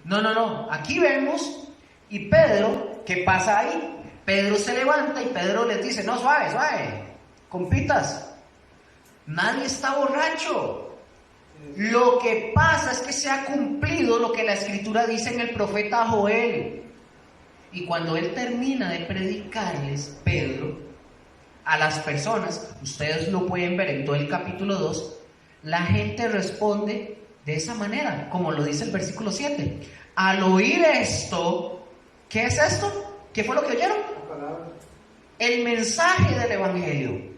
No. Aquí vemos, y Pedro, ¿qué pasa ahí? Pedro se levanta y Pedro les dice, no, suave, compitas, nadie está borracho. Lo que pasa es que se ha cumplido lo que la Escritura dice en el profeta Joel. Y cuando él termina de predicarles, Pedro, a las personas, ustedes lo pueden ver en todo el capítulo 2, la gente responde de esa manera, como lo dice el versículo 7. Al oír esto, ¿qué es esto? ¿Qué fue lo que oyeron? El mensaje del Evangelio.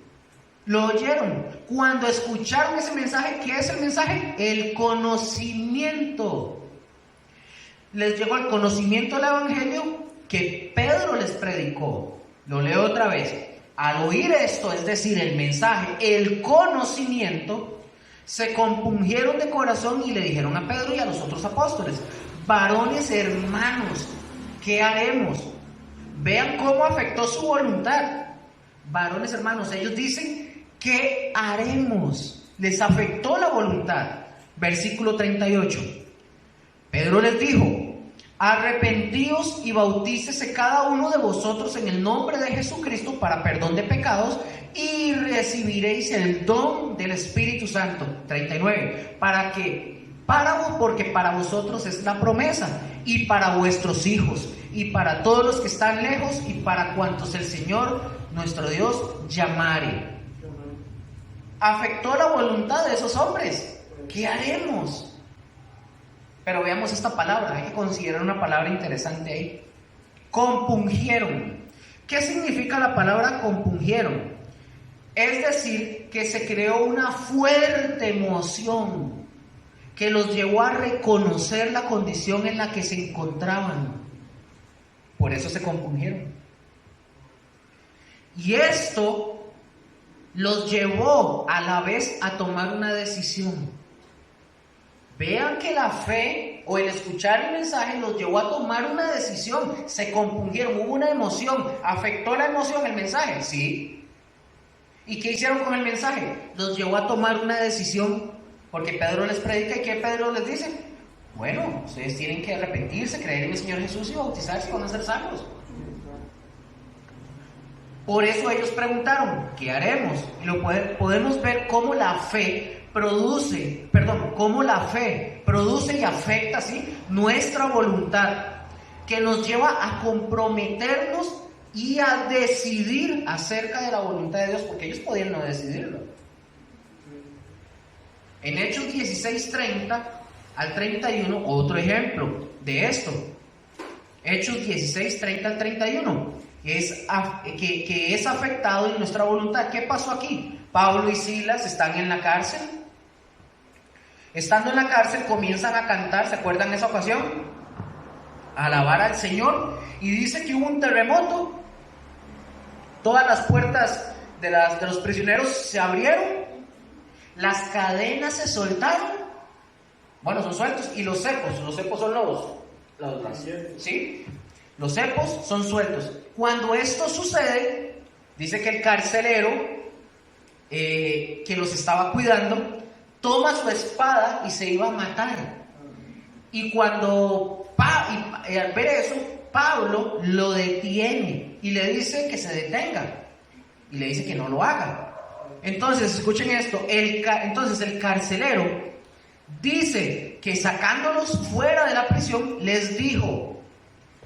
Lo oyeron. Cuando escucharon ese mensaje, ¿qué es el mensaje? El conocimiento. Les llegó el conocimiento del Evangelio que Pedro les predicó. Lo leo otra vez. Al oír esto, es decir, el mensaje, el conocimiento, se compungieron de corazón y le dijeron a Pedro y a los otros apóstoles: varones hermanos, ¿qué haremos? Vean cómo afectó su voluntad. Varones hermanos, ellos dicen, ¿qué haremos? Les afectó la voluntad. Versículo 38. Pedro les dijo: arrepentíos y bautícese cada uno de vosotros en el nombre de Jesucristo para perdón de pecados y recibiréis el don del Espíritu Santo. 39. Porque para vosotros es la promesa, y para vuestros hijos, y para todos los que están lejos, y para cuantos el Señor nuestro Dios llamare. Afectó la voluntad de esos hombres. ¿Qué haremos? Pero veamos esta palabra, hay que considerar una palabra interesante ahí. Compungieron. ¿Qué significa la palabra compungieron? Es decir, que se creó una fuerte emoción que los llevó a reconocer la condición en la que se encontraban. Por eso se compungieron. Y esto los llevó a la vez a tomar una decisión. Vean que la fe o el escuchar el mensaje los llevó a tomar una decisión. Se compungieron, hubo una emoción. ¿Afectó la emoción el mensaje? Sí. ¿Y qué hicieron con el mensaje? Los llevó a tomar una decisión. Porque Pedro les predica, ¿y qué Pedro les dice? Bueno, ustedes tienen que arrepentirse, creer en el Señor Jesús y bautizarse y van a ser salvos. Por eso ellos preguntaron, ¿qué haremos? Y podemos ver cómo la fe produce y afecta, ¿sí?, nuestra voluntad, que nos lleva a comprometernos y a decidir acerca de la voluntad de Dios, porque ellos podían no decidirlo. En Hechos 16:30 al 31, otro ejemplo de esto. Hechos 16:30 al 31, que es afectado en nuestra voluntad. ¿Qué pasó aquí? Pablo y Silas están en la cárcel. Estando en la cárcel comienzan a cantar, ¿se acuerdan de esa ocasión? A alabar al Señor, y dice que hubo un terremoto. Todas las puertas de los prisioneros se abrieron, las cadenas se soltaron, bueno, son sueltos, y los cepos son ¿sí? Los cepos son sueltos. Cuando esto sucede, dice que el carcelero que los estaba cuidando toma su espada y se iba a matar. Y al ver eso, Pablo lo detiene y le dice que se detenga, y le dice que no lo haga. Entonces, escuchen esto, entonces el carcelero dice que sacándolos fuera de la prisión, les dijo: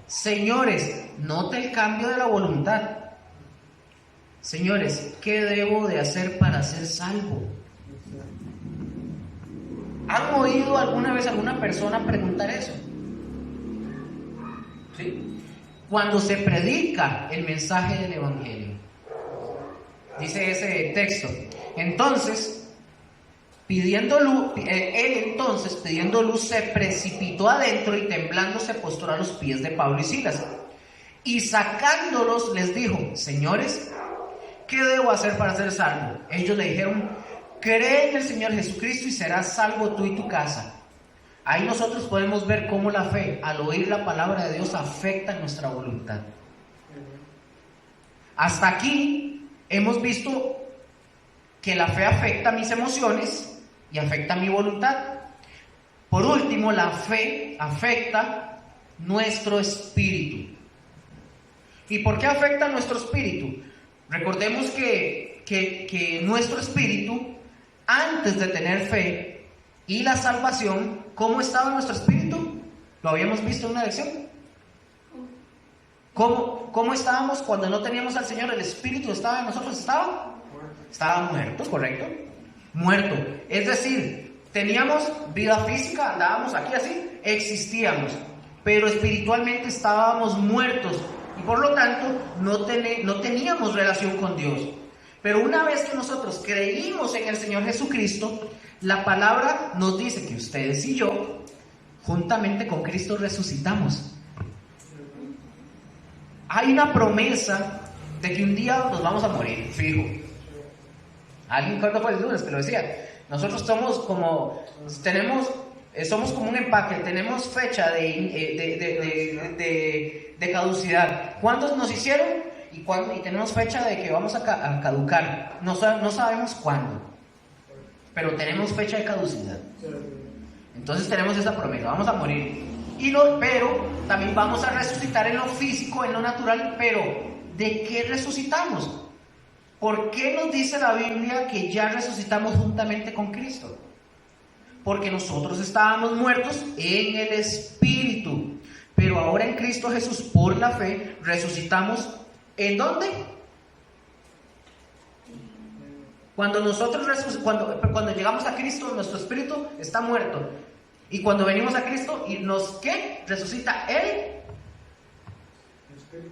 señores, note el cambio de la voluntad. Señores, ¿qué debo de hacer para ser salvo? ¿Han oído alguna vez alguna persona preguntar eso? ¿Sí? Cuando se predica el mensaje del Evangelio, dice ese texto, entonces, pidiendo luz, pidiendo luz, se precipitó adentro y temblando se postró a los pies de Pablo y Silas. Y sacándolos les dijo: señores, ¿qué debo hacer para ser salvo? Ellos le dijeron: cree en el Señor Jesucristo y serás salvo tú y tu casa. Ahí nosotros podemos ver cómo la fe, al oír la palabra de Dios, afecta nuestra voluntad. Hasta aquí hemos visto que la fe afecta mis emociones y afecta mi voluntad. Por último, la fe afecta nuestro espíritu. ¿Y por qué afecta nuestro espíritu? Recordemos que nuestro espíritu, antes de tener fe y la salvación, ¿cómo estaba nuestro espíritu? Lo habíamos visto en una lección. ¿Cómo estábamos cuando no teníamos al Señor? El espíritu estaba en nosotros, estaba muerto, ¿correcto? Muerto. Es decir, teníamos vida física, andábamos aquí así, existíamos, pero espiritualmente estábamos muertos. Y por lo tanto no teníamos relación con Dios. Pero una vez que nosotros creímos en el Señor Jesucristo, la palabra nos dice que ustedes y yo, juntamente con Cristo, resucitamos. Hay una promesa de que un día nos vamos a morir, fijo. Alguien, cuando fue el lunes que lo decía, nosotros somos como un empaque, tenemos fecha de caducidad. ¿Cuántos nos hicieron? Y tenemos fecha de que vamos a caducar. No sabemos cuándo, pero tenemos fecha de caducidad. Entonces tenemos esa promesa, vamos a morir. Pero también vamos a resucitar en lo físico, en lo natural. Pero ¿de qué resucitamos? ¿Por qué nos dice la Biblia que ya resucitamos juntamente con Cristo? Porque nosotros estábamos muertos en el espíritu, pero ahora en Cristo Jesús, por la fe, resucitamos. ¿En dónde? Cuando llegamos a Cristo, nuestro espíritu está muerto. Y cuando venimos a Cristo, y ¿qué? Resucita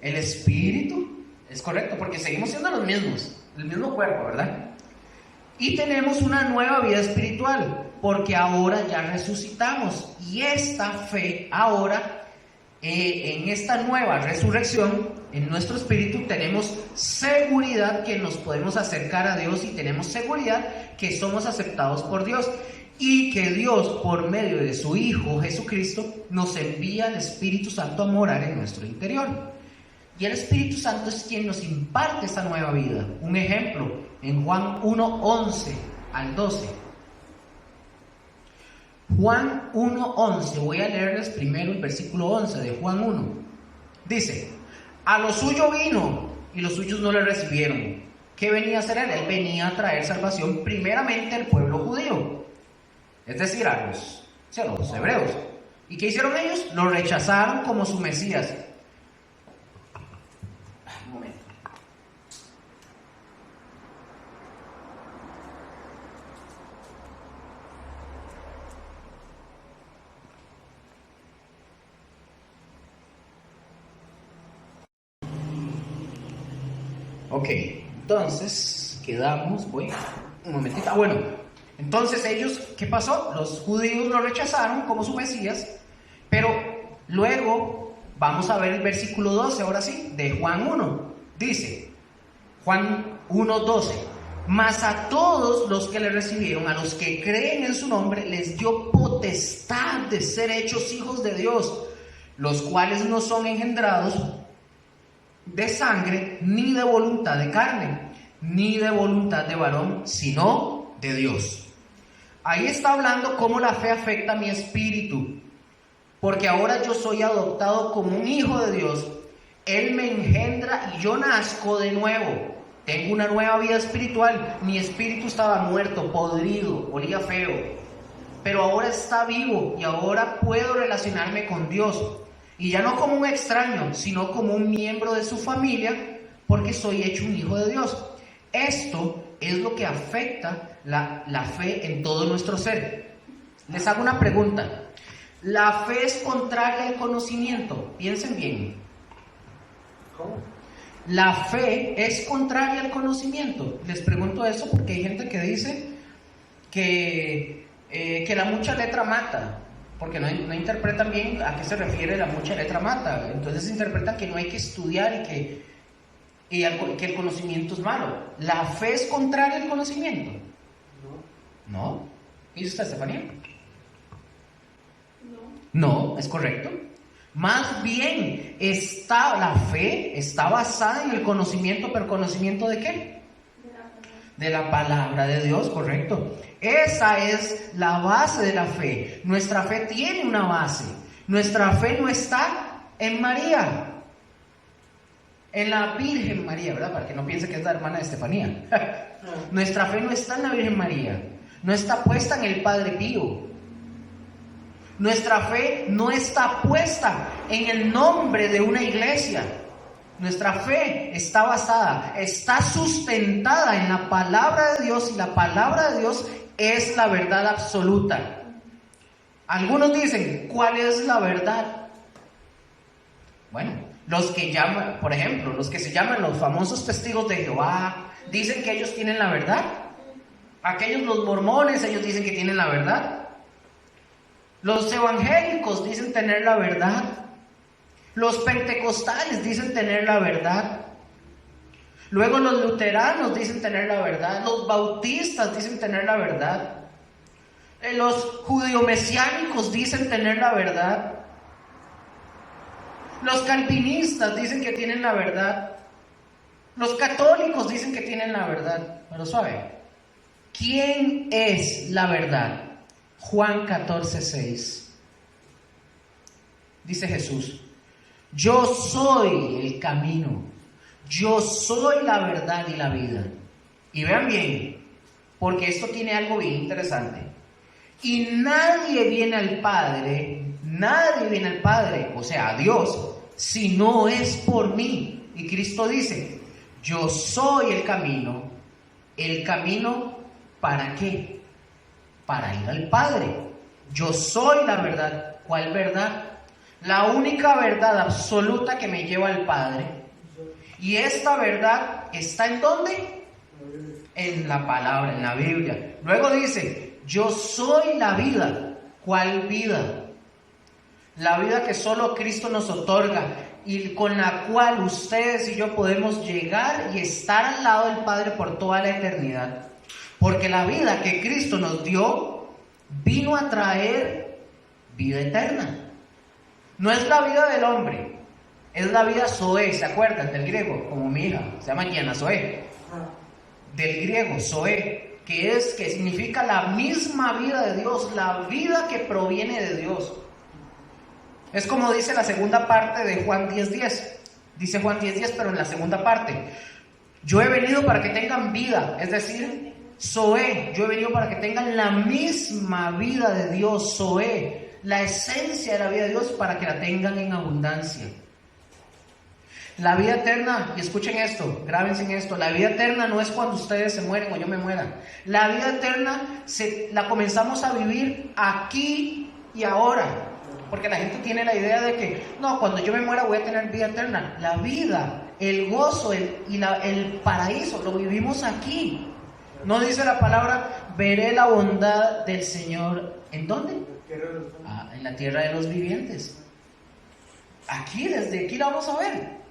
el espíritu. Es correcto, porque seguimos siendo los mismos, el mismo cuerpo, ¿verdad? Y tenemos una nueva vida espiritual, porque ahora ya resucitamos. Y esta fe ahora, en esta nueva resurrección, en nuestro espíritu tenemos seguridad que nos podemos acercar a Dios, y tenemos seguridad que somos aceptados por Dios, y que Dios, por medio de su Hijo Jesucristo, nos envía el Espíritu Santo a morar en nuestro interior. Y el Espíritu Santo es quien nos imparte esa nueva vida. Un ejemplo, en Juan 1:11 al 12. Juan 1:11, voy a leerles primero el versículo 11 de Juan 1. Dice: a lo suyo vino, y los suyos no le recibieron. ¿Qué venía a hacer él? Él venía a traer salvación primeramente al pueblo judío, es decir, a los hebreos. ¿Y qué hicieron ellos? Lo rechazaron como su Mesías. Un momento. Ok, entonces quedamos, un momentito. Bueno, entonces ellos, ¿qué pasó? Los judíos lo rechazaron como su Mesías, pero luego vamos a ver el versículo 12, ahora sí, de Juan 1. Dice, Juan 1:12: mas a todos los que le recibieron, a los que creen en su nombre, les dio potestad de ser hechos hijos de Dios, los cuales no son engendrados de sangre, ni de voluntad de carne, ni de voluntad de varón, sino de Dios. Ahí está hablando cómo la fe afecta a mi espíritu, porque ahora yo soy adoptado como un hijo de Dios. Él me engendra y yo nazco de nuevo. Tengo una nueva vida espiritual. Mi espíritu estaba muerto, podrido, olía feo, pero ahora está vivo y ahora puedo relacionarme con Dios. Y ya no como un extraño, sino como un miembro de su familia, porque soy hecho un hijo de Dios. Esto es lo que afecta la fe en todo nuestro ser. Les hago una pregunta. ¿La fe es contraria al conocimiento? Piensen bien. ¿Cómo? ¿La fe es contraria al conocimiento? Les pregunto eso porque hay gente que dice que la mucha letra mata. porque no interpretan bien a qué se refiere la mucha letra mata. Entonces interpretan que no hay que estudiar y que el conocimiento es malo. ¿La fe es contraria al conocimiento? No. ¿Y dice usted, Estefanía? No, es correcto. Más bien, la fe está basada en el conocimiento, pero ¿conocimiento de qué? De la palabra de Dios, correcto. Esa es la base de la fe. Nuestra fe tiene una base. Nuestra fe no está en María, en la Virgen María, ¿verdad? Para que no piense que es la hermana de Estefanía. Nuestra fe no está en la Virgen María, no está puesta en el Padre Pío. Nuestra fe no está puesta en el nombre de una iglesia. Nuestra fe está basada, está sustentada en la palabra de Dios, y la palabra de Dios es la verdad absoluta. Algunos dicen, ¿cuál es la verdad? Bueno, los que llaman, por ejemplo, los que se llaman los famosos testigos de Jehová, dicen que ellos tienen la verdad. Aquellos, los mormones, ellos dicen que tienen la verdad. Los evangélicos dicen tener la verdad. Los pentecostales dicen tener la verdad. Luego los luteranos dicen tener la verdad. Los bautistas dicen tener la verdad. Los judio-mesiánicos dicen tener la verdad. Los calvinistas dicen que tienen la verdad. Los católicos dicen que tienen la verdad. Pero suave, ¿quién es la verdad? Juan 14:6. Dice Jesús: yo soy el camino, yo soy la verdad y la vida. Y vean bien, porque esto tiene algo bien interesante. Y nadie viene al Padre, o sea, a Dios, si no es por mí. Y Cristo dice: yo soy el camino. ¿El camino para qué? Para ir al Padre. Yo soy la verdad. ¿Cuál verdad? La única verdad absoluta que me lleva al Padre. Y esta verdad está ¿en dónde? En la palabra, en la Biblia. Luego dice: yo soy la vida. ¿Cuál vida? La vida que solo Cristo nos otorga y con la cual ustedes y yo podemos llegar y estar al lado del Padre por toda la eternidad. Porque la vida que Cristo nos dio vino a traer vida eterna. No es la vida del hombre, es la vida Zoe. ¿Se acuerdan del griego? Como mi hija, se llama Gianna Zoe. Del griego Zoe, que significa la misma vida de Dios, la vida que proviene de Dios. Es como dice la segunda parte de Juan 10:10. Dice Juan 10:10, pero en la segunda parte: yo he venido para que tengan vida, es decir, Zoe. Yo he venido para que tengan la misma vida de Dios, Zoe, la esencia de la vida de Dios, para que la tengan en abundancia. La vida eterna, y escuchen esto, grábense en esto: la vida eterna no es cuando ustedes se mueren o yo me muera. La vida eterna la comenzamos a vivir aquí y ahora. Porque la gente tiene la idea de que, no, cuando yo me muera voy a tener vida eterna. La vida, el gozo el paraíso lo vivimos aquí. No dice la palabra: veré la bondad del Señor. ¿En dónde? En la tierra de los vivientes. Aquí, desde aquí la vamos a ver.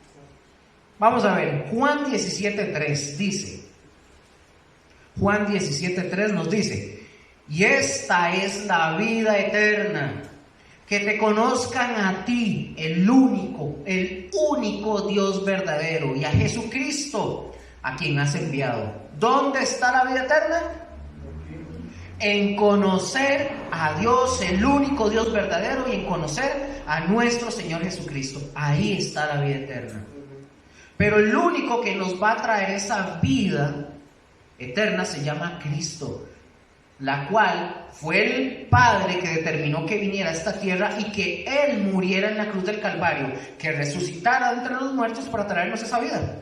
Vamos a ver, Juan 17:3 dice. Juan 17:3 nos dice: y esta es la vida eterna, que te conozcan a ti, el único Dios verdadero, y a Jesucristo, a quien has enviado. ¿Dónde está la vida eterna? En conocer a Dios, el único Dios verdadero, y en conocer a nuestro Señor Jesucristo. Ahí está la vida eterna. Pero el único que nos va a traer esa vida eterna se llama Cristo, la cual fue el Padre que determinó que viniera a esta tierra y que Él muriera en la cruz del Calvario, que resucitara entre los muertos para traernos esa vida.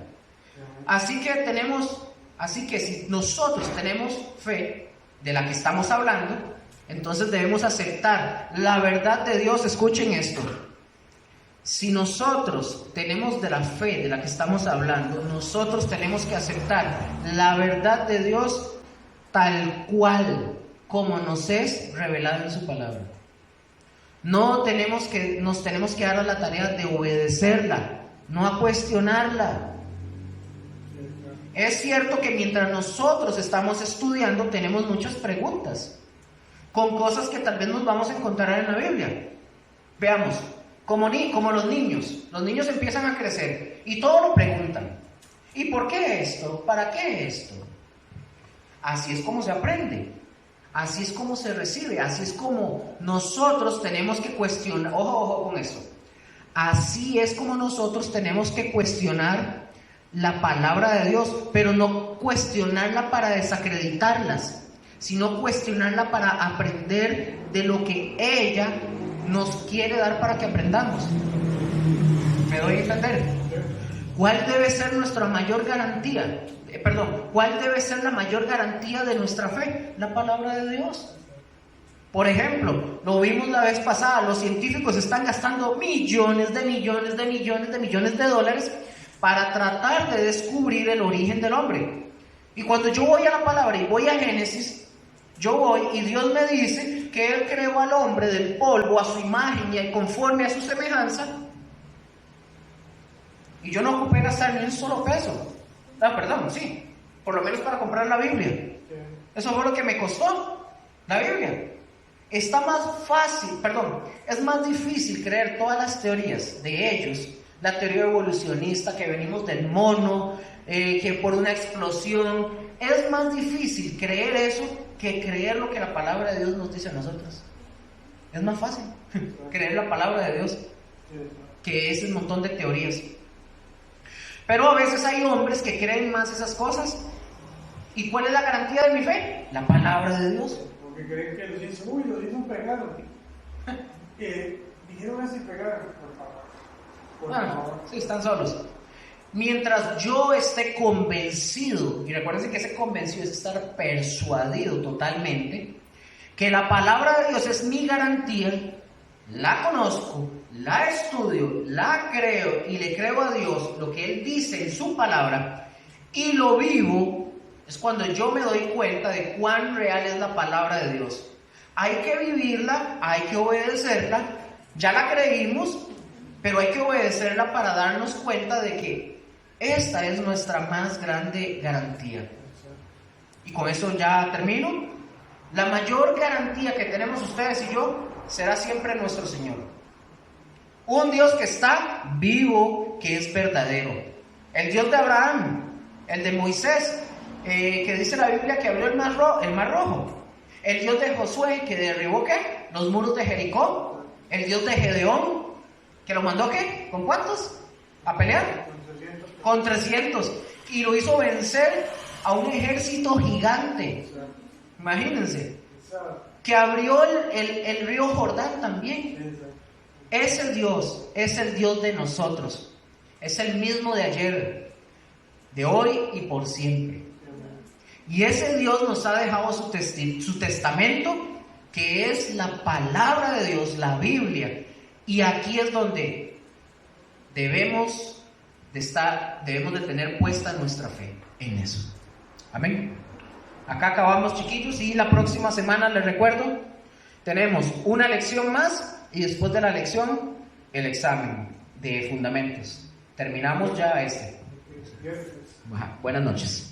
Así que si nosotros tenemos fe de la que estamos hablando, entonces debemos aceptar la verdad de Dios. Escuchen esto: si nosotros tenemos de la fe de la que estamos hablando, nosotros tenemos que aceptar la verdad de Dios tal cual como nos es revelada en su palabra. nos tenemos que dar a la tarea de obedecerla, no a cuestionarla. Es cierto que mientras nosotros estamos estudiando tenemos muchas preguntas con cosas que tal vez nos vamos a encontrar en la Biblia. Veamos, como los niños empiezan a crecer y todo lo preguntan. ¿Y por qué esto? ¿Para qué esto? Así es como se aprende, así es como se recibe, así es como nosotros tenemos que cuestionar. Ojo con esto. Así es como nosotros tenemos que cuestionar la palabra de Dios, pero no cuestionarla para desacreditarlas, sino cuestionarla para aprender de lo que ella nos quiere dar para que aprendamos. ¿Me doy a entender? ¿Cuál debe ser nuestra mayor garantía? ¿Cuál debe ser la mayor garantía de nuestra fe? La palabra de Dios. Por ejemplo, lo vimos la vez pasada, los científicos están gastando millones de dólares para tratar de descubrir el origen del hombre. Y cuando yo voy a la palabra y voy a Génesis, yo voy y Dios me dice que Él creó al hombre del polvo a su imagen y conforme a su semejanza. Y yo no ocupé gastar ni un solo peso. Por lo menos para comprar la Biblia. Eso fue lo que me costó, la Biblia. Es más difícil creer todas las teorías de ellos, la teoría evolucionista, que venimos del mono, que por una explosión. Es más difícil creer eso que creer lo que la palabra de Dios nos dice a nosotros. Es más fácil creer la palabra de Dios que ese montón de teorías. Pero a veces hay hombres que creen más esas cosas. ¿Y cuál es la garantía de mi fe? La palabra de Dios. Porque creen que los hizo pegaron. Dijeron así pegaron, por favor. Sí, están solos. Mientras yo esté convencido, y recuerden que ese convencido es estar persuadido totalmente, que la palabra de Dios es mi garantía, la conozco, la estudio, la creo y le creo a Dios lo que Él dice en su palabra y lo vivo, es cuando yo me doy cuenta de cuán real es la palabra de Dios. Hay que vivirla, hay que obedecerla, ya la creímos, pero hay que obedecerla para darnos cuenta de que esta es nuestra más grande garantía. Y con eso ya termino. La mayor garantía que tenemos ustedes y yo será siempre nuestro Señor. Un Dios que está vivo, que es verdadero. El Dios de Abraham, el de Moisés, que dice la Biblia que abrió el mar rojo. El Dios de Josué, que derribó ¿qué? Los muros de Jericó. El Dios de Gedeón, que lo mandó ¿qué? ¿Con cuántos? ¿A pelear? Con 300. Y lo hizo vencer a un ejército gigante. Imagínense. Que abrió el río Jordán también. Es el Dios de nosotros. Es el mismo de ayer, de hoy y por siempre. Y ese Dios nos ha dejado su testamento, que es la palabra de Dios, la Biblia. Y aquí es donde debemos de tener puesta nuestra fe en eso. Amén. Acá acabamos, chiquitos, y la próxima semana, les recuerdo, tenemos una lección más y después de la lección el examen de fundamentos. Terminamos ya este. Buenas noches.